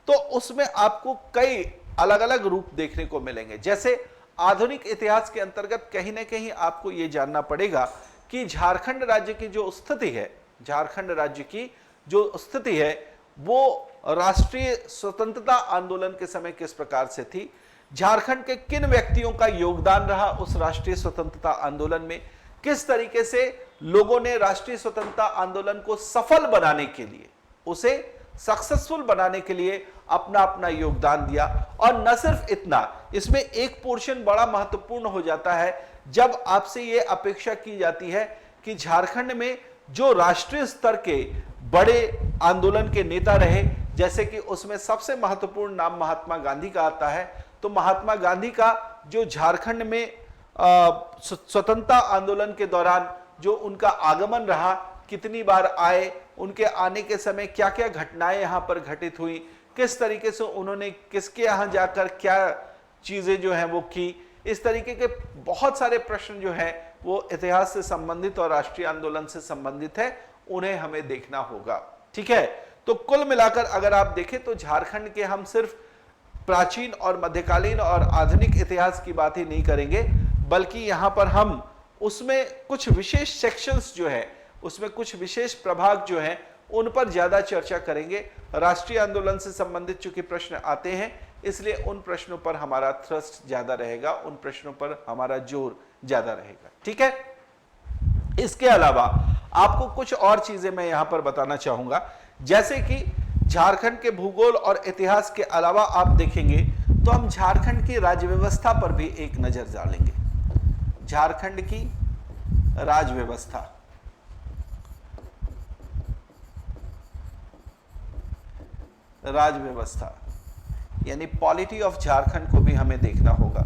तो उसमें आपको कई अलग अलग रूप देखने को मिलेंगे। जैसे आधुनिक इतिहास के अंतर्गत कहीं ना कहीं आपको यह जानना पड़ेगा कि झारखंड राज्य की जो स्थिति है, झारखंड राज्य की जो स्थिति है वो राष्ट्रीय स्वतंत्रता आंदोलन के समय किस प्रकार से थी, झारखंड के किन व्यक्तियों का योगदान रहा उस राष्ट्रीय स्वतंत्रता आंदोलन में, किस तरीके से लोगों ने राष्ट्रीय स्वतंत्रता आंदोलन को सफल बनाने के लिए, उसे सक्सेसफुल बनाने के लिए अपना अपना योगदान दिया। और न सिर्फ इतना, इसमें एक पोर्शन बड़ा महत्वपूर्ण हो जाता है जब आपसे यह अपेक्षा की जाती है कि झारखंड में जो राष्ट्रीय स्तर के बड़े आंदोलन के नेता रहे, जैसे कि उसमें सबसे महत्वपूर्ण नाम महात्मा गांधी का आता है, तो महात्मा गांधी का जो झारखंड में स्वतंत्रता आंदोलन के दौरान जो उनका आगमन रहा, कितनी बार आए, उनके आने के समय क्या क्या घटनाएं यहां पर घटित हुई, किस तरीके से उन्होंने किसके यहां जाकर क्या चीजें जो है वो की, इस तरीके के बहुत सारे प्रश्न जो है वो इतिहास से संबंधित और राष्ट्रीय आंदोलन से संबंधित है, उन्हें हमें देखना होगा। ठीक है, तो कुल मिलाकर अगर आप देखें तो झारखंड के हम सिर्फ प्राचीन और मध्यकालीन और आधुनिक इतिहास की बात ही नहीं करेंगे, बल्कि यहां पर हम उसमें कुछ विशेष सेक्शंस जो है, उसमें कुछ विशेष प्रभाग जो हैं उन पर ज्यादा चर्चा करेंगे। राष्ट्रीय आंदोलन से संबंधित चूंकि प्रश्न आते हैं, इसलिए उन प्रश्नों पर हमारा थ्रस्ट ज्यादा रहेगा, उन प्रश्नों पर हमारा जोर ज्यादा रहेगा। ठीक है, इसके अलावा आपको कुछ और चीजें मैं यहां पर बताना चाहूंगा, जैसे कि झारखंड के भूगोल और इतिहास के अलावा आप देखेंगे तो हम झारखंड की राज्य व्यवस्था पर भी एक नजर डालेंगे। झारखंड की राज्य व्यवस्था, राज्य व्यवस्था यानी पॉलिटी ऑफ झारखंड को भी हमें देखना होगा।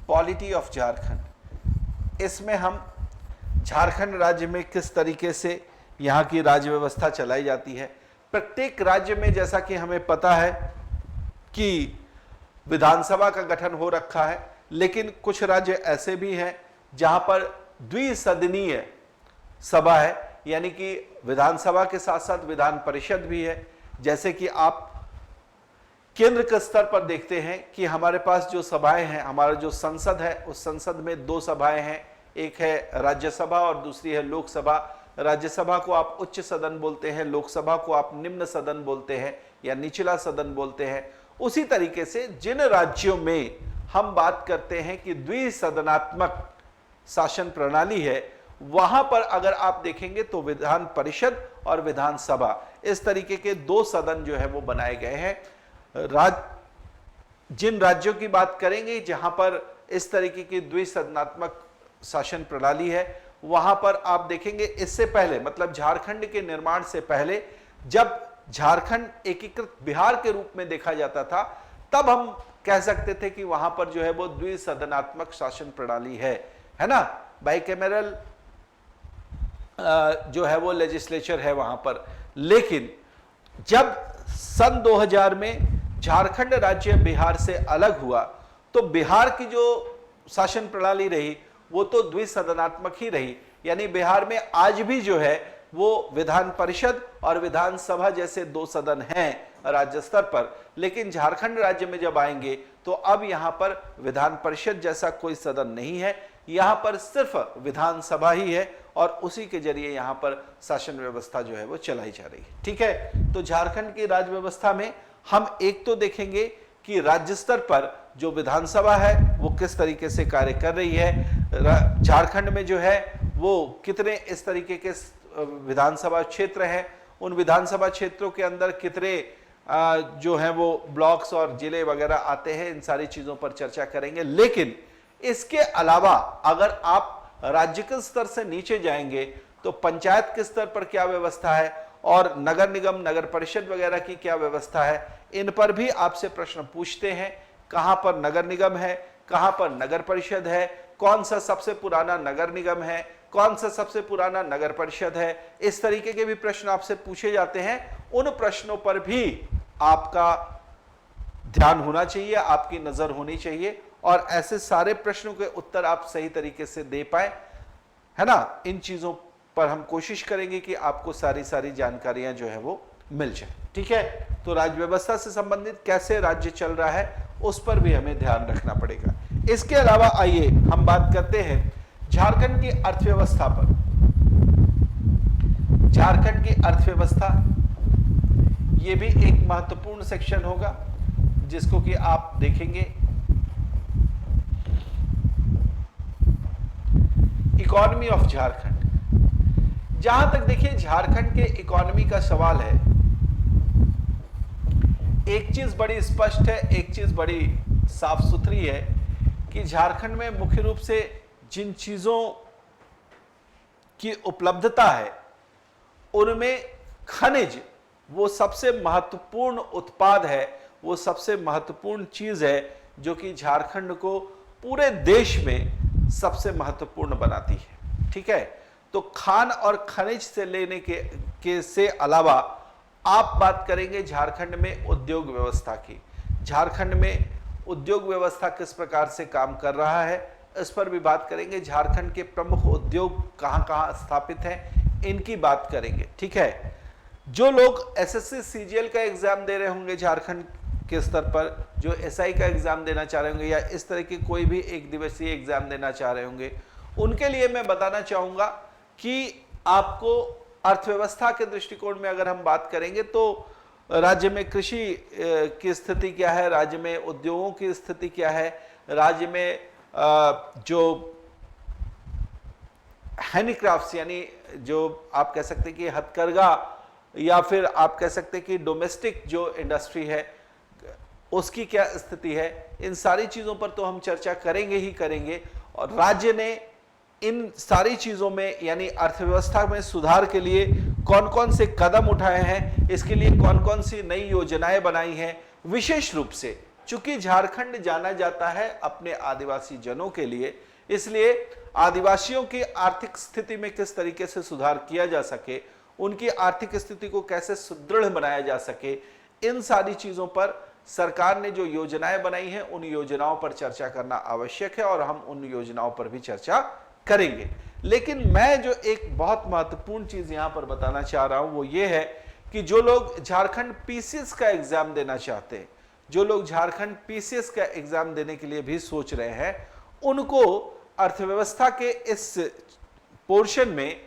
पॉलिटी ऑफ झारखंड, इसमें हम झारखंड राज्य में किस तरीके से यहाँ की राज्य व्यवस्था चलाई जाती है। प्रत्येक राज्य में जैसा कि हमें पता है कि विधानसभा का गठन हो रखा है, लेकिन कुछ राज्य ऐसे भी हैं जहां पर द्विसदनीय सभा है, यानी कि विधानसभा के साथ साथ विधान परिषद भी है। जैसे कि आप केंद्र के स्तर पर देखते हैं कि हमारे पास जो सभाएं हैं, हमारा जो संसद है, उस संसद में दो सभाएं हैं, एक है राज्यसभा और दूसरी है लोकसभा। राज्यसभा को आप उच्च सदन बोलते हैं, लोकसभा को आप निम्न सदन बोलते हैं या निचला सदन बोलते हैं। उसी तरीके से जिन राज्यों में हम बात करते हैं कि द्विसदनात्मक शासन प्रणाली है, वहां पर अगर आप देखेंगे तो विधान परिषद और विधानसभा, इस तरीके के दो सदन जो है वो बनाए गए हैं। जिन राज्यों की बात करेंगे जहां पर इस तरीके की द्विसदनात्मक शासन प्रणाली है, वहां पर आप देखेंगे इससे पहले, मतलब झारखंड के निर्माण से पहले, जब झारखंड एकीकृत बिहार के रूप में देखा जाता था, तब हम कह सकते थे कि वहां पर जो है वो द्विसदनात्मक शासन प्रणाली है ना, बाइकैमरल जो है वो लेजिस्लेचर है वहां पर। लेकिन जब सन 2000 में झारखंड राज्य बिहार से अलग हुआ, तो बिहार की जो शासन प्रणाली रही वो तो द्विसदनात्मक ही रही, यानी बिहार में आज भी जो है वो विधान परिषद और विधानसभा जैसे दो सदन हैं राज्य स्तर पर। लेकिन झारखंड राज्य में जब आएंगे तो अब यहां पर विधान परिषद जैसा कोई सदन नहीं है, यहां पर सिर्फ विधानसभा ही है और उसी के जरिए यहां पर शासन व्यवस्था जो है वो चलाई जा रही है। ठीक है, तो झारखंड की राज्य व्यवस्था में हम एक तो देखेंगे कि राज्य स्तर पर जो विधानसभा है वो किस तरीके से कार्य कर रही है, झारखंड में जो है वो कितने इस तरीके के विधानसभा क्षेत्र हैं, उन विधानसभा क्षेत्रों के अंदर कितने जो हैं वो ब्लॉक्स और जिले वगैरह आते हैं, इन सारी चीजों पर चर्चा करेंगे। लेकिन इसके अलावा अगर आप राज्य के स्तर से नीचे जाएंगे तो पंचायत के स्तर पर क्या व्यवस्था है और नगर निगम, नगर परिषद वगैरह की क्या व्यवस्था है, इन पर भी आपसे प्रश्न पूछते हैं। कहां पर नगर निगम है, कहां पर नगर परिषद है, कौन सा सबसे पुराना नगर निगम है, कौन सा सबसे पुराना नगर परिषद है, इस तरीके के भी प्रश्न आपसे पूछे जाते हैं। उन प्रश्नों पर भी आपका ध्यान होना चाहिए, आपकी नजर होनी चाहिए और ऐसे सारे प्रश्नों के उत्तर आप सही तरीके से दे पाए, है ना। इन चीजों पर हम कोशिश करेंगे कि आपको सारी जानकारियां जो है वो मिल जाए, ठीक है। तो राज्य व्यवस्था से संबंधित कैसे राज्य चल रहा है उस पर भी हमें ध्यान रखना पड़ेगा। इसके अलावा आइए हम बात करते हैं झारखंड की अर्थव्यवस्था पर। झारखंड की अर्थव्यवस्था ये भी एक महत्वपूर्ण सेक्शन होगा जिसको कि आप देखेंगे। इकोनॉमी ऑफ झारखंड, जहां तक देखिए झारखंड के इकोनॉमी का सवाल है, एक चीज बड़ी स्पष्ट है, एक चीज बड़ी साफ सुथरी है कि झारखंड में मुख्य रूप से जिन चीजों की उपलब्धता है उनमें खनिज वो सबसे महत्वपूर्ण उत्पाद है, वो सबसे महत्वपूर्ण चीज है जो कि झारखंड को पूरे देश में सबसे महत्वपूर्ण बनाती है, ठीक है। तो खान और खनिज से लेने के से अलावा आप बात करेंगे झारखंड में उद्योग व्यवस्था की। झारखंड में उद्योग व्यवस्था किस प्रकार से काम कर रहा है इस पर भी बात करेंगे। झारखंड के प्रमुख उद्योग कहां कहां स्थापित हैं इनकी बात करेंगे, ठीक है। जो लोग एसएससी सीजीएल का एग्जाम दे रहे होंगे झारखंड के स्तर पर, जो एसआई का एग्जाम देना चाह रहे होंगे या इस तरह की कोई भी एक दिवसीय एग्जाम देना चाह रहे होंगे, उनके लिए मैं बताना चाहूंगा कि आपको अर्थव्यवस्था के दृष्टिकोण में अगर हम बात करेंगे तो राज्य में कृषि की स्थिति क्या है, राज्य में उद्योगों की स्थिति क्या है, राज्य में जो हैंडीक्राफ्ट्स यानी जो आप कह सकते हैं कि हथकरघा या फिर आप कह सकते हैं कि डोमेस्टिक जो इंडस्ट्री है उसकी क्या स्थिति है, इन सारी चीजों पर तो हम चर्चा करेंगे ही करेंगे। और राज्य ने इन सारी चीजों में यानी अर्थव्यवस्था में सुधार के लिए कौन कौन से कदम उठाए हैं, इसके लिए कौन कौन सी नई योजनाएं बनाई हैं। विशेष रूप से चूंकि झारखंड जाना जाता है अपने आदिवासी जनों के लिए, इसलिए आदिवासियों की आर्थिक स्थिति में किस तरीके से सुधार किया जा सके, उनकी आर्थिक स्थिति को कैसे सुदृढ़ बनाया जा सके, इन सारी चीजों पर सरकार ने जो योजनाएं बनाई हैं उन योजनाओं पर चर्चा करना आवश्यक है और हम उन योजनाओं पर भी चर्चा करेंगे। लेकिन मैं जो एक बहुत महत्वपूर्ण चीज यहां पर बताना चाह रहा हूं वो ये है कि जो लोग झारखंड पीसीएस का एग्जाम देना चाहते हैं, जो लोग झारखंड पीसीएस का एग्जाम देने के लिए भी सोच रहे हैं, उनको अर्थव्यवस्था के इस पोर्शन में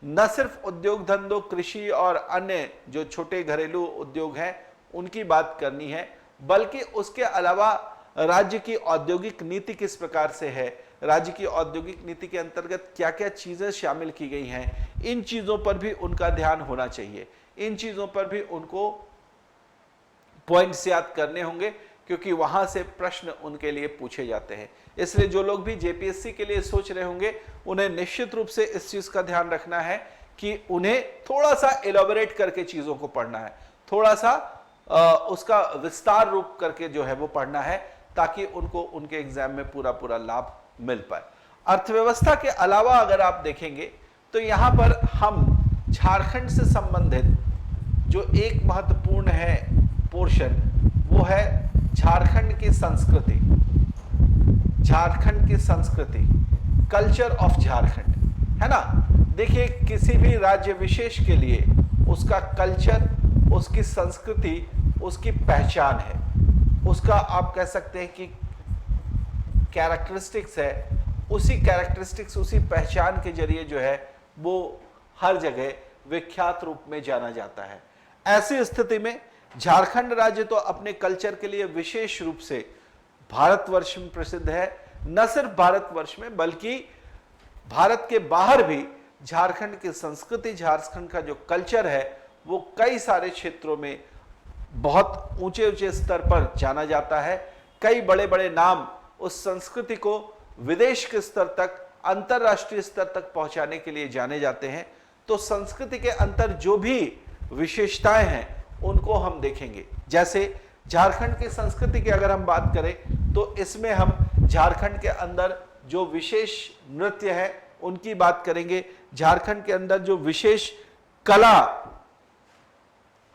न सिर्फ उद्योग धंधों, कृषि और अन्य जो छोटे घरेलू उद्योग हैं उनकी बात करनी है, बल्कि उसके अलावा राज्य की औद्योगिक नीति किस प्रकार से है, राज्य की औद्योगिक नीति के अंतर्गत क्या क्या चीजें शामिल की गई हैं, इन चीजों पर भी उनका ध्यान होना चाहिए। इन चीजों पर भी उनको पॉइंट्स याद करने होंगे क्योंकि वहां से प्रश्न उनके लिए पूछे जाते हैं। इसलिए जो लोग भी जेपीएससी के लिए सोच रहे होंगे उन्हें निश्चित रूप से इस चीज का ध्यान रखना है कि उन्हें थोड़ा सा एलोबरेट करके चीजों को पढ़ना है, थोड़ा सा उसका विस्तार रूप करके जो है वो पढ़ना है ताकि उनको उनके एग्जाम में पूरा पूरा लाभ मिल पाए। अर्थव्यवस्था के अलावा अगर आप देखेंगे तो यहां पर हम झारखंड से संबंधित जो एक महत्वपूर्ण है पोर्शन वो है झारखंड की संस्कृति। झारखंड की संस्कृति, कल्चर ऑफ झारखंड, है ना। देखिए किसी भी राज्य विशेष के लिए उसका कल्चर, उसकी संस्कृति, उसकी पहचान है, उसका आप कह सकते हैं कि कैरेक्टरिस्टिक्स है, उसी कैरेक्टरिस्टिक्स, उसी पहचान के जरिए जो है वो हर जगह विख्यात रूप में जाना जाता है। ऐसी स्थिति में झारखंड राज्य तो अपने कल्चर के लिए विशेष रूप से भारतवर्ष में प्रसिद्ध है, न सिर्फ भारतवर्ष में बल्कि भारत के बाहर भी झारखंड की संस्कृति, झारखंड का जो कल्चर है वो कई सारे क्षेत्रों में बहुत ऊंचे ऊंचे स्तर पर जाना जाता है। कई बड़े बड़े नाम उस संस्कृति को विदेश के स्तर तक, अंतरराष्ट्रीय स्तर तक पहुंचाने के लिए जाने जाते हैं। तो संस्कृति के अंतर जो भी विशेषताएं हैं उनको हम देखेंगे। जैसे झारखंड की संस्कृति की अगर हम बात करें तो इसमें हम झारखंड के अंदर जो विशेष नृत्य है उनकी बात करेंगे, झारखंड के अंदर जो विशेष कला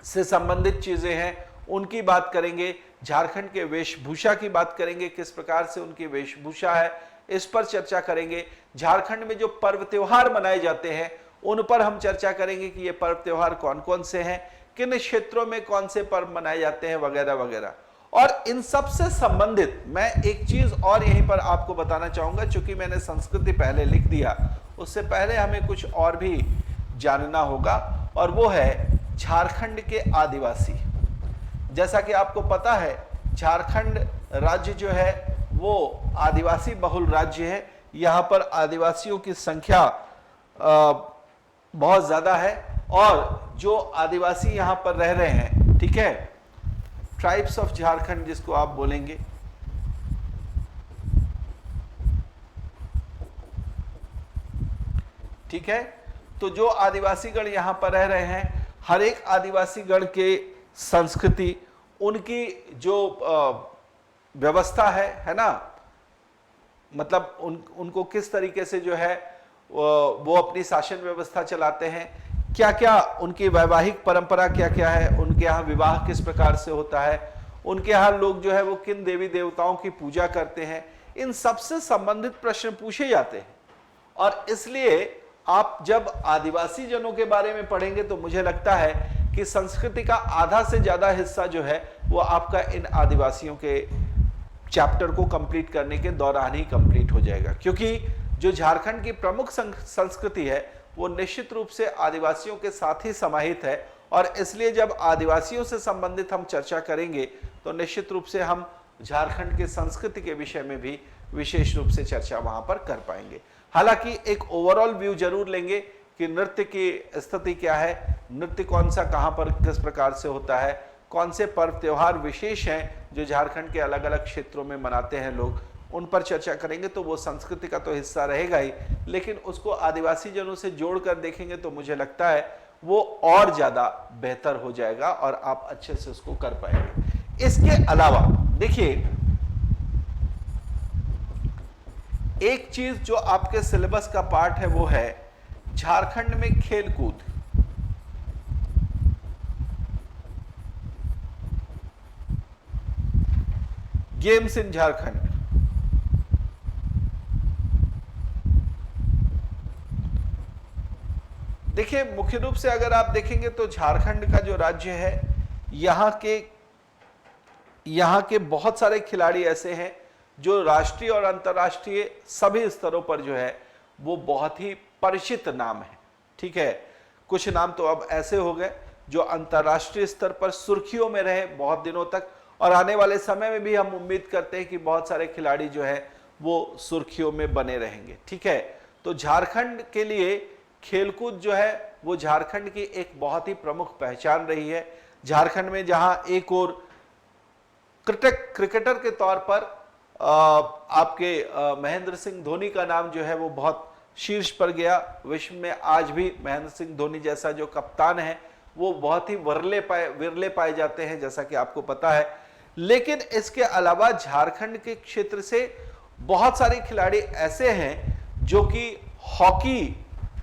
से संबंधित चीजें हैं उनकी बात करेंगे, झारखंड के वेशभूषा की बात करेंगे, किस प्रकार से उनकी वेशभूषा है इस पर चर्चा करेंगे। झारखंड में जो पर्व त्योहार मनाए जाते हैं उन पर हम चर्चा करेंगे कि ये पर्व त्योहार कौन कौन से हैं, किन क्षेत्रों में कौन से पर्व मनाए जाते हैं वगैरह वगैरह। और इन सब से संबंधित मैं एक चीज और यहीं पर आपको बताना चाहूंगा, चूंकि मैंने संस्कृति पहले लिख दिया, उससे पहले हमें कुछ और भी जानना होगा, और वो है झारखंड के आदिवासी। जैसा कि आपको पता है झारखंड राज्य जो है वो आदिवासी बहुल राज्य है। यहाँ पर आदिवासियों की संख्या बहुत ज्यादा है, और जो आदिवासी यहाँ पर रह रहे हैं, ठीक है, ट्राइब्स ऑफ झारखंड जिसको आप बोलेंगे, ठीक है। तो जो आदिवासी गण यहाँ पर रह रहे हैं, हर एक आदिवासी गण के संस्कृति, उनकी जो व्यवस्था है ना, मतलब उनको किस तरीके से जो है वो अपनी शासन व्यवस्था चलाते हैं, क्या क्या उनकी वैवाहिक परंपरा क्या क्या है, उनके यहाँ विवाह किस प्रकार से होता है, उनके यहाँ लोग जो है वो किन देवी देवताओं की पूजा करते हैं, इन सबसे संबंधित प्रश्न पूछे जाते हैं। और इसलिए आप जब आदिवासी जनों के बारे में पढ़ेंगे तो मुझे लगता है कि संस्कृति का आधा से ज्यादा हिस्सा जो है वो आपका इन आदिवासियों के चैप्टर को कंप्लीट करने के दौरान ही कंप्लीट हो जाएगा, क्योंकि जो झारखंड की प्रमुख संस्कृति है वो निश्चित रूप से आदिवासियों के साथ ही समाहित है। और इसलिए जब आदिवासियों से संबंधित हम चर्चा करेंगे तो निश्चित रूप से हम झारखंड के संस्कृति के विषय में भी विशेष रूप से चर्चा वहां पर कर पाएंगे। हालांकि एक ओवरऑल व्यू जरूर लेंगे कि नृत्य की स्थिति क्या है, नृत्य कौन सा कहां पर किस प्रकार से होता है, कौन से पर्व त्योहार विशेष हैं जो झारखंड के अलग अलग क्षेत्रों में मनाते हैं लोग, उन पर चर्चा करेंगे। तो वो संस्कृति का तो हिस्सा रहेगा ही, लेकिन उसको आदिवासी जनों से जोड़कर देखेंगे तो मुझे लगता है वो और ज्यादा बेहतर हो जाएगा और आप अच्छे से उसको कर पाएंगे। इसके अलावा देखिए, एक चीज जो आपके सिलेबस का पार्ट है वो है झारखंड में खेलकूद। गेम्स इन झारखंड। देखिए, मुख्य रूप से अगर आप देखेंगे तो झारखंड का जो राज्य है, यहाँ के बहुत सारे खिलाड़ी ऐसे हैं जो राष्ट्रीय और अंतर्राष्ट्रीय सभी स्तरों पर जो है वो बहुत ही परिचित नाम है, ठीक है। कुछ नाम तो अब ऐसे हो गए जो अंतर्राष्ट्रीय स्तर पर सुर्खियों में रहे बहुत दिनों तक, और आने वाले समय में भी हम उम्मीद करते हैं कि बहुत सारे खिलाड़ी जो है वो सुर्खियों में बने रहेंगे, ठीक है। तो झारखंड के लिए खेलकूद जो है वो झारखंड की एक बहुत ही प्रमुख पहचान रही है। झारखंड में जहां एक और क्रिकेटर के तौर पर आपके महेंद्र सिंह धोनी का नाम जो है वो बहुत शीर्ष पर गया, विश्व में आज भी महेंद्र सिंह धोनी जैसा जो कप्तान है वो बहुत ही विरले पाए जाते हैं, जैसा कि आपको पता है। लेकिन इसके अलावा झारखंड के क्षेत्र से बहुत सारे खिलाड़ी ऐसे हैं जो कि हॉकी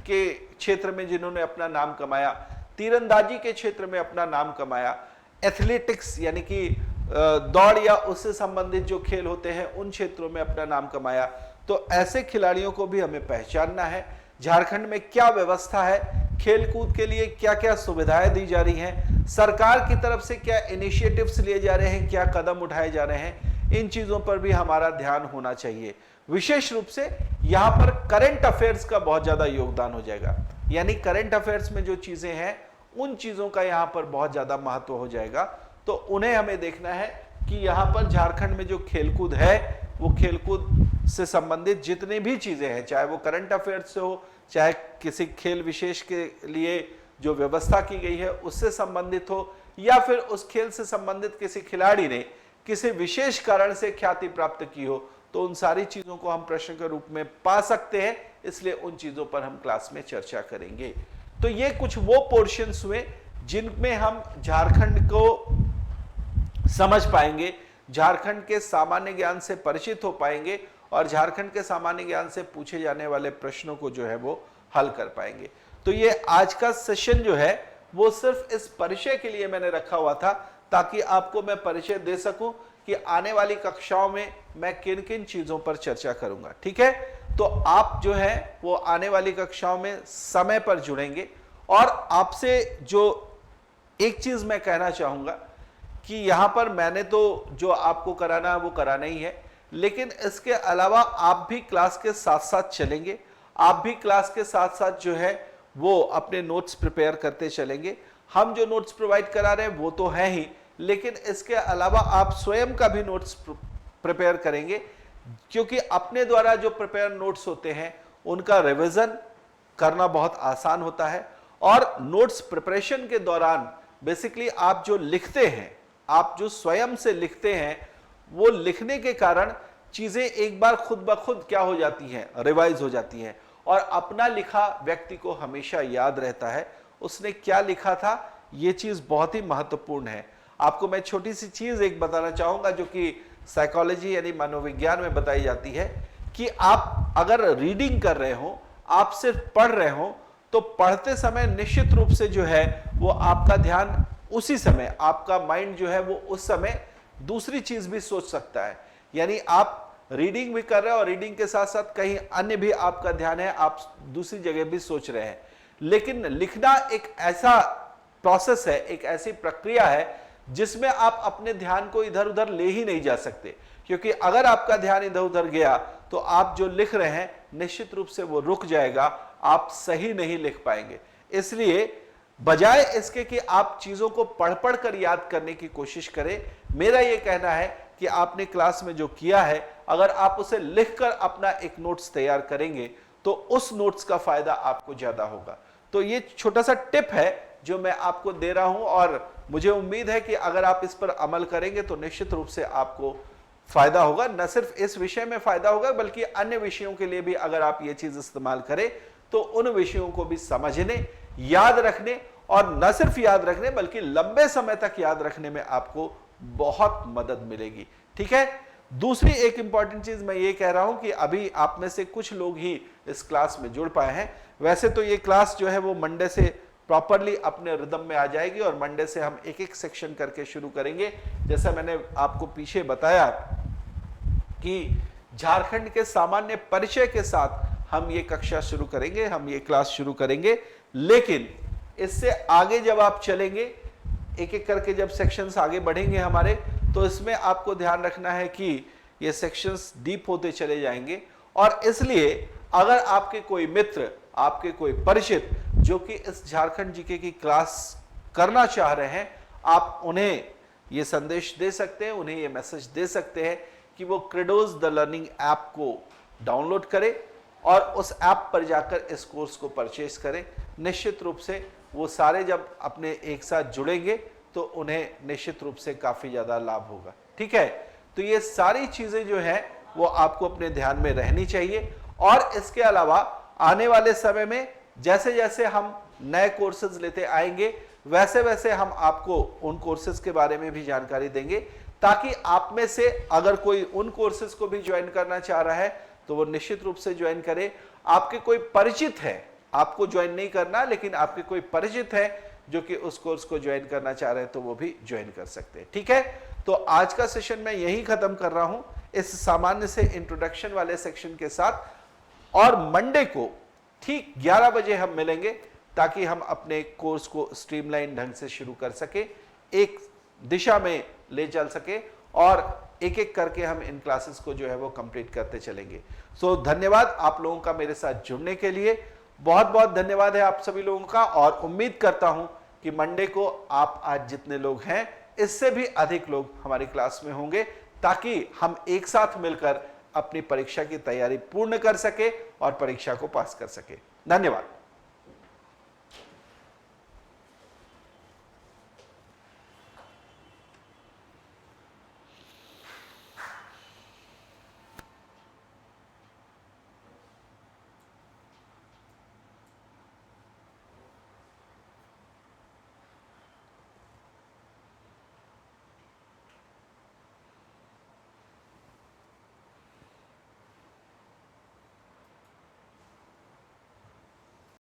के क्षेत्र में जिन्होंने अपना नाम कमाया, तीरंदाजी के क्षेत्र में अपना नाम कमाया, एथलेटिक्स यानी कि दौड़ या उससे संबंधित जो खेल होते हैं उन क्षेत्रों में अपना नाम कमाया। तो ऐसे खिलाड़ियों को भी हमें पहचानना है। झारखंड में क्या व्यवस्था है, खेलकूद के लिए क्या क्या सुविधाएं दी जा रही हैं, सरकार की तरफ से क्या इनिशिएटिव्स लिए जा रहे हैं, क्या कदम उठाए जा रहे हैं, इन चीजों पर भी हमारा ध्यान होना चाहिए। विशेष रूप से यहां पर करंट अफेयर्स का बहुत ज्यादा योगदान हो जाएगा, यानी करंट अफेयर्स में जो चीजें हैं उन चीजों का यहां पर बहुत ज्यादा महत्व हो जाएगा। तो उन्हें हमें देखना है कि यहां पर झारखंड में जो खेलकूद है वो खेलकूद से संबंधित जितनी भी चीजें हैं, चाहे वो करंट अफेयर्स से हो, चाहे किसी खेल विशेष के लिए जो व्यवस्था की गई है उससे संबंधित हो, या फिर उस खेल से संबंधित किसी खिलाड़ी ने किसी विशेष कारण से ख्याति प्राप्त की हो, तो उन सारी चीजों को हम प्रश्न के रूप में पा सकते हैं। इसलिए उन चीजों पर हम क्लास में चर्चा करेंगे। तो ये कुछ वो पोर्शंस हुए जिनमें हम झारखंड को समझ पाएंगे, झारखंड के सामान्य ज्ञान से परिचित हो पाएंगे और झारखंड के सामान्य ज्ञान से पूछे जाने वाले प्रश्नों को जो है वो हल कर पाएंगे। तो ये आज का सेशन जो है वो सिर्फ इस परिचय के लिए मैंने रखा हुआ था, ताकि आपको मैं परिचय दे सकूं कि आने वाली कक्षाओं में मैं किन किन चीजों पर चर्चा करूंगा। ठीक है, तो आप जो है वो आने वाली कक्षाओं में समय पर जुड़ेंगे। और आपसे जो एक चीज मैं कहना चाहूंगा कि यहां पर मैंने तो जो आपको कराना है वो कराना ही है, लेकिन इसके अलावा आप भी क्लास के साथ साथ चलेंगे, आप भी क्लास के साथ साथ जो है वो अपने नोट्स प्रिपेयर करते चलेंगे। हम जो नोट्स प्रोवाइड करा रहे हैं वो तो है ही, लेकिन इसके अलावा आप स्वयं का भी नोट्स प्रिपेयर करेंगे, क्योंकि अपने द्वारा जो प्रिपेयर नोट्स होते हैं उनका रिवीजन करना बहुत आसान होता है। और नोट्स प्रिपरेशन के दौरान बेसिकली आप जो लिखते हैं, आप जो स्वयं से लिखते हैं, वो लिखने के कारण चीजें एक बार खुद ब खुद क्या हो जाती हैं, रिवाइज हो जाती हैं, और अपना लिखा व्यक्ति को हमेशा याद रहता है उसने क्या लिखा था। ये चीज बहुत ही महत्वपूर्ण है। आपको मैं छोटी सी चीज एक बताना चाहूंगा जो कि साइकोलॉजी यानी मनोविज्ञान में बताई जाती है, कि आप अगर रीडिंग कर रहे हो, आप सिर्फ पढ़ रहे हो, तो पढ़ते समय निश्चित रूप से जो है वो आपका ध्यान उसी समय, आपका माइंड जो है वो उस समय दूसरी चीज भी सोच सकता है। यानी आप रीडिंग भी कर रहे हो और रीडिंग के साथ साथ कहीं अन्य भी आपका ध्यान है, आप दूसरी जगह भी सोच रहे हैं। लेकिन लिखना एक ऐसा प्रोसेस है, एक ऐसी प्रक्रिया है जिसमें आप अपने ध्यान को इधर उधर ले ही नहीं जा सकते, क्योंकि अगर आपका ध्यान इधर उधर गया तो आप जो लिख रहे हैं निश्चित रूप से वो रुक जाएगा, आप सही नहीं लिख पाएंगे। इसलिए बजाय इसके कि आप चीजों को पढ़ पढ़ कर याद करने की कोशिश करें, मेरा यह कहना है कि आपने क्लास में जो किया है अगर आप उसे लिखकर अपना एक नोट्स तैयार करेंगे तो उस नोट्स का फायदा आपको ज्यादा होगा। तो ये छोटा सा टिप है जो मैं आपको दे रहा हूं, और मुझे उम्मीद है कि अगर आप इस पर अमल करेंगे तो निश्चित रूप से आपको फायदा होगा। न सिर्फ इस विषय में फायदा होगा बल्कि अन्य विषयों के लिए भी अगर आप ये चीज इस्तेमाल करें तो उन विषयों को भी समझने, याद रखने, और न सिर्फ याद रखने बल्कि लंबे समय तक याद रखने में आपको बहुत मदद मिलेगी। ठीक है, दूसरी एक इंपॉर्टेंट चीज मैं ये कह रहा हूं कि अभी आप में से कुछ लोग ही इस क्लास में जुड़ पाए हैं। वैसे तो ये क्लास जो है वो मंडे से प्रॉपरली अपने रिदम में आ जाएगी और मंडे से हम एक एक सेक्शन करके शुरू करेंगे। जैसा मैंने आपको पीछे बताया कि झारखंड के सामान्य परिचय के साथ हम ये कक्षा शुरू करेंगे, हम ये क्लास शुरू करेंगे, लेकिन इससे आगे जब आप चलेंगे, एक एक करके जब सेक्शंस आगे बढ़ेंगे हमारे, तो इसमें आपको ध्यान रखना है कि ये सेक्शंस डीप होते चले जाएंगे। और इसलिए अगर आपके कोई मित्र, आपके कोई परिचित जो कि इस झारखंड जीके की क्लास करना चाह रहे हैं, आप उन्हें ये संदेश दे सकते हैं, उन्हें ये मैसेज दे सकते हैं कि वो क्रेडोज द लर्निंग ऐप को डाउनलोड करें और उस ऐप पर जाकर इस कोर्स को परचेज करें। निश्चित रूप से वो सारे जब अपने एक साथ जुड़ेंगे तो उन्हें निश्चित रूप से काफी ज्यादा लाभ होगा। ठीक है, तो ये सारी चीजें जो है वो आपको अपने ध्यान में रहनी चाहिए। और इसके अलावा आने वाले समय में जैसे जैसे हम नए कोर्सेज लेते आएंगे वैसे वैसे हम आपको उन कोर्सेज के बारे में भी जानकारी देंगे, ताकि आप में से अगर कोई उन कोर्सेज को भी ज्वाइन करना चाह रहा है तो वो निश्चित रूप से ज्वाइन करे। आपके कोई परिचित है, आपको ज्वाइन नहीं करना, लेकिन आपके कोई परिचित है जो कि उस कोर्स को ज्वाइन करना चाह रहे हैं तो वो भी ज्वाइन कर सकते हैं। ठीक है, तो आज का सेशन मैं यही खत्म कर रहा हूं इस सामान्य से इंट्रोडक्शन वाले सेक्शन के साथ, और मंडे को ठीक 11 बजे हम मिलेंगे ताकि हम अपने कोर्स को स्ट्रीमलाइन ढंग से शुरू कर सके, एक दिशा में ले चल सके, और एक एक करके हम इन क्लासेस को जो है वो कंप्लीट करते चलेंगे। सो धन्यवाद आप लोगों का मेरे साथ जुड़ने के लिए, बहुत बहुत धन्यवाद है आप सभी लोगों का। और उम्मीद करता हूं कि मंडे को आप आज जितने लोग हैं इससे भी अधिक लोग हमारी क्लास में होंगे, ताकि हम एक साथ मिलकर अपनी परीक्षा की तैयारी पूर्ण कर सके और परीक्षा को पास कर सके। धन्यवाद।